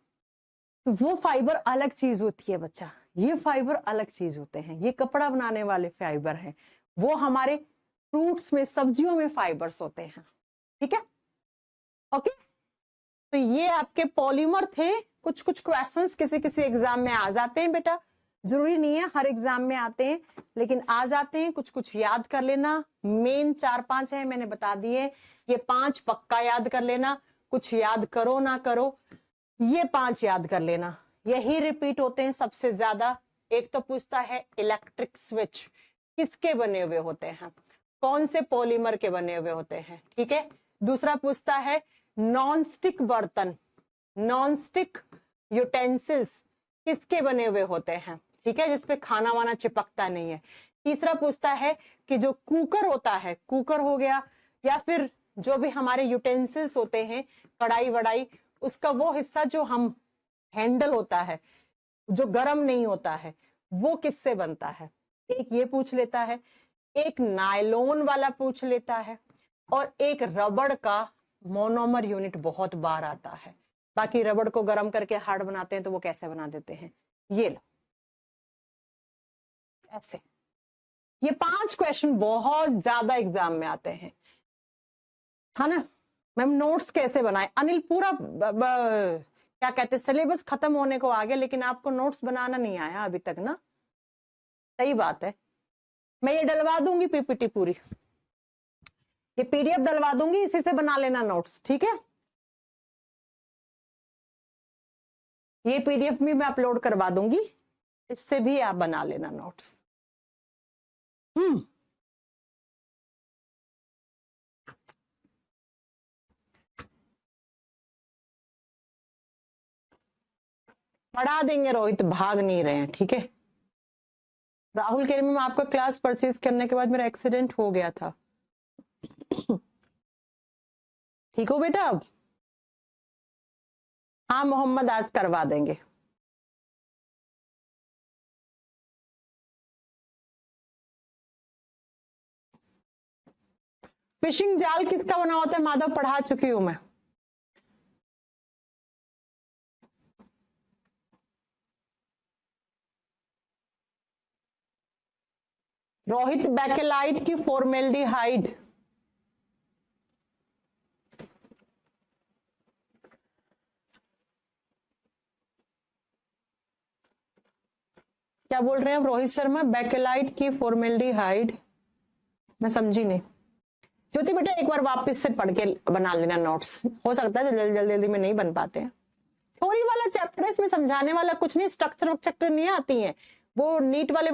तो वो फाइबर अलग चीज होती है बच्चा, ये फाइबर अलग चीज होते हैं। ये कपड़ा बनाने वाले फाइबर हैं, वो हमारे फ्रूट्स में, सब्जियों में फाइबर्स होते हैं, ठीक है, ओके। तो ये आपके पॉलीमर थे। कुछ कुछ क्वेश्चंस किसी किसी एग्जाम में आ जाते हैं बेटा, जरूरी नहीं है हर एग्जाम में आते हैं, लेकिन आ जाते हैं। कुछ कुछ याद कर लेना, मेन 4-5 है मैंने बता दिए, ये 5 पक्का याद कर लेना, कुछ याद करो ना करो, ये 5 याद कर लेना, यही रिपीट होते हैं सबसे ज्यादा। एक तो पूछता है इलेक्ट्रिक स्विच किसके बने हुए होते हैं, कौन से पॉलीमर के बने हुए होते हैं, ठीक है। दूसरा पूछता है नॉन स्टिक बर्तन, नॉन स्टिक यूटेंसिल्स किसके बने हुए होते हैं, ठीक है, जिसपे खाना वाना चिपकता नहीं है। तीसरा पूछता है कि जो कुकर होता है, कुकर हो गया, या फिर जो भी हमारे यूटेंसिल्स होते हैं, कढ़ाई वढ़ाई, उसका वो हिस्सा जो हम हैंडल होता है, जो गर्म नहीं होता है, वो किससे बनता है। एक ये पूछ लेता है, एक नायलॉन वाला पूछ लेता है, और एक रबड़ का मोनोमर यूनिट बहुत बार आता है। बाकी रबड़ को गर्म करके हार्ड बनाते हैं, तो वो कैसे बना देते हैं, ये लो ऐसे। ये 5 क्वेश्चन बहुत ज्यादा एग्जाम में आते हैं, है ना। मैम नोट्स कैसे बनाए, अनिल पूरा क्या कहते हैं, सिलेबस खत्म होने को आ गया, लेकिन आपको नोट्स बनाना नहीं आया अभी तक ना, सही बात है। मैं ये डलवा दूंगी पीपीटी पूरी, ये पीडीएफ डलवा दूंगी, इसी से बना लेना नोट्स, ठीक है। ये पीडीएफ भी मैं अपलोड करवा दूंगी, इससे भी आप बना लेना नोट्स। पढ़ा देंगे रोहित, भाग नहीं रहे हैं, ठीक है। राहुल कह रहे मैम आपका क्लास परचेज करने के बाद मेरा एक्सीडेंट हो गया था। ठीक हो बेटा अब? हाँ मोहम्मद, आज करवा देंगे। फिशिंग जाल किसका बना होता है माधव? पढ़ा चुकी हूं मैं। रोहित बैकेलाइट की फॉर्मेल्डिहाइड। क्या बोल रहे हैं रोहित शर्मा? बैकेलाइट की फॉर्मेल्डिहाइड, मैं समझी नहीं। ज्योति बेटा एक बार वापस से पढ़ के बना लेना नोट्स, हो सकता है जल्दी जल्दी में नहीं बन पाते हैं। थ्योरी वाला चैप्टर है, इसमें समझाने वाला कुछ नहीं, स्ट्रक्चर नहीं आती है वो नीट वाले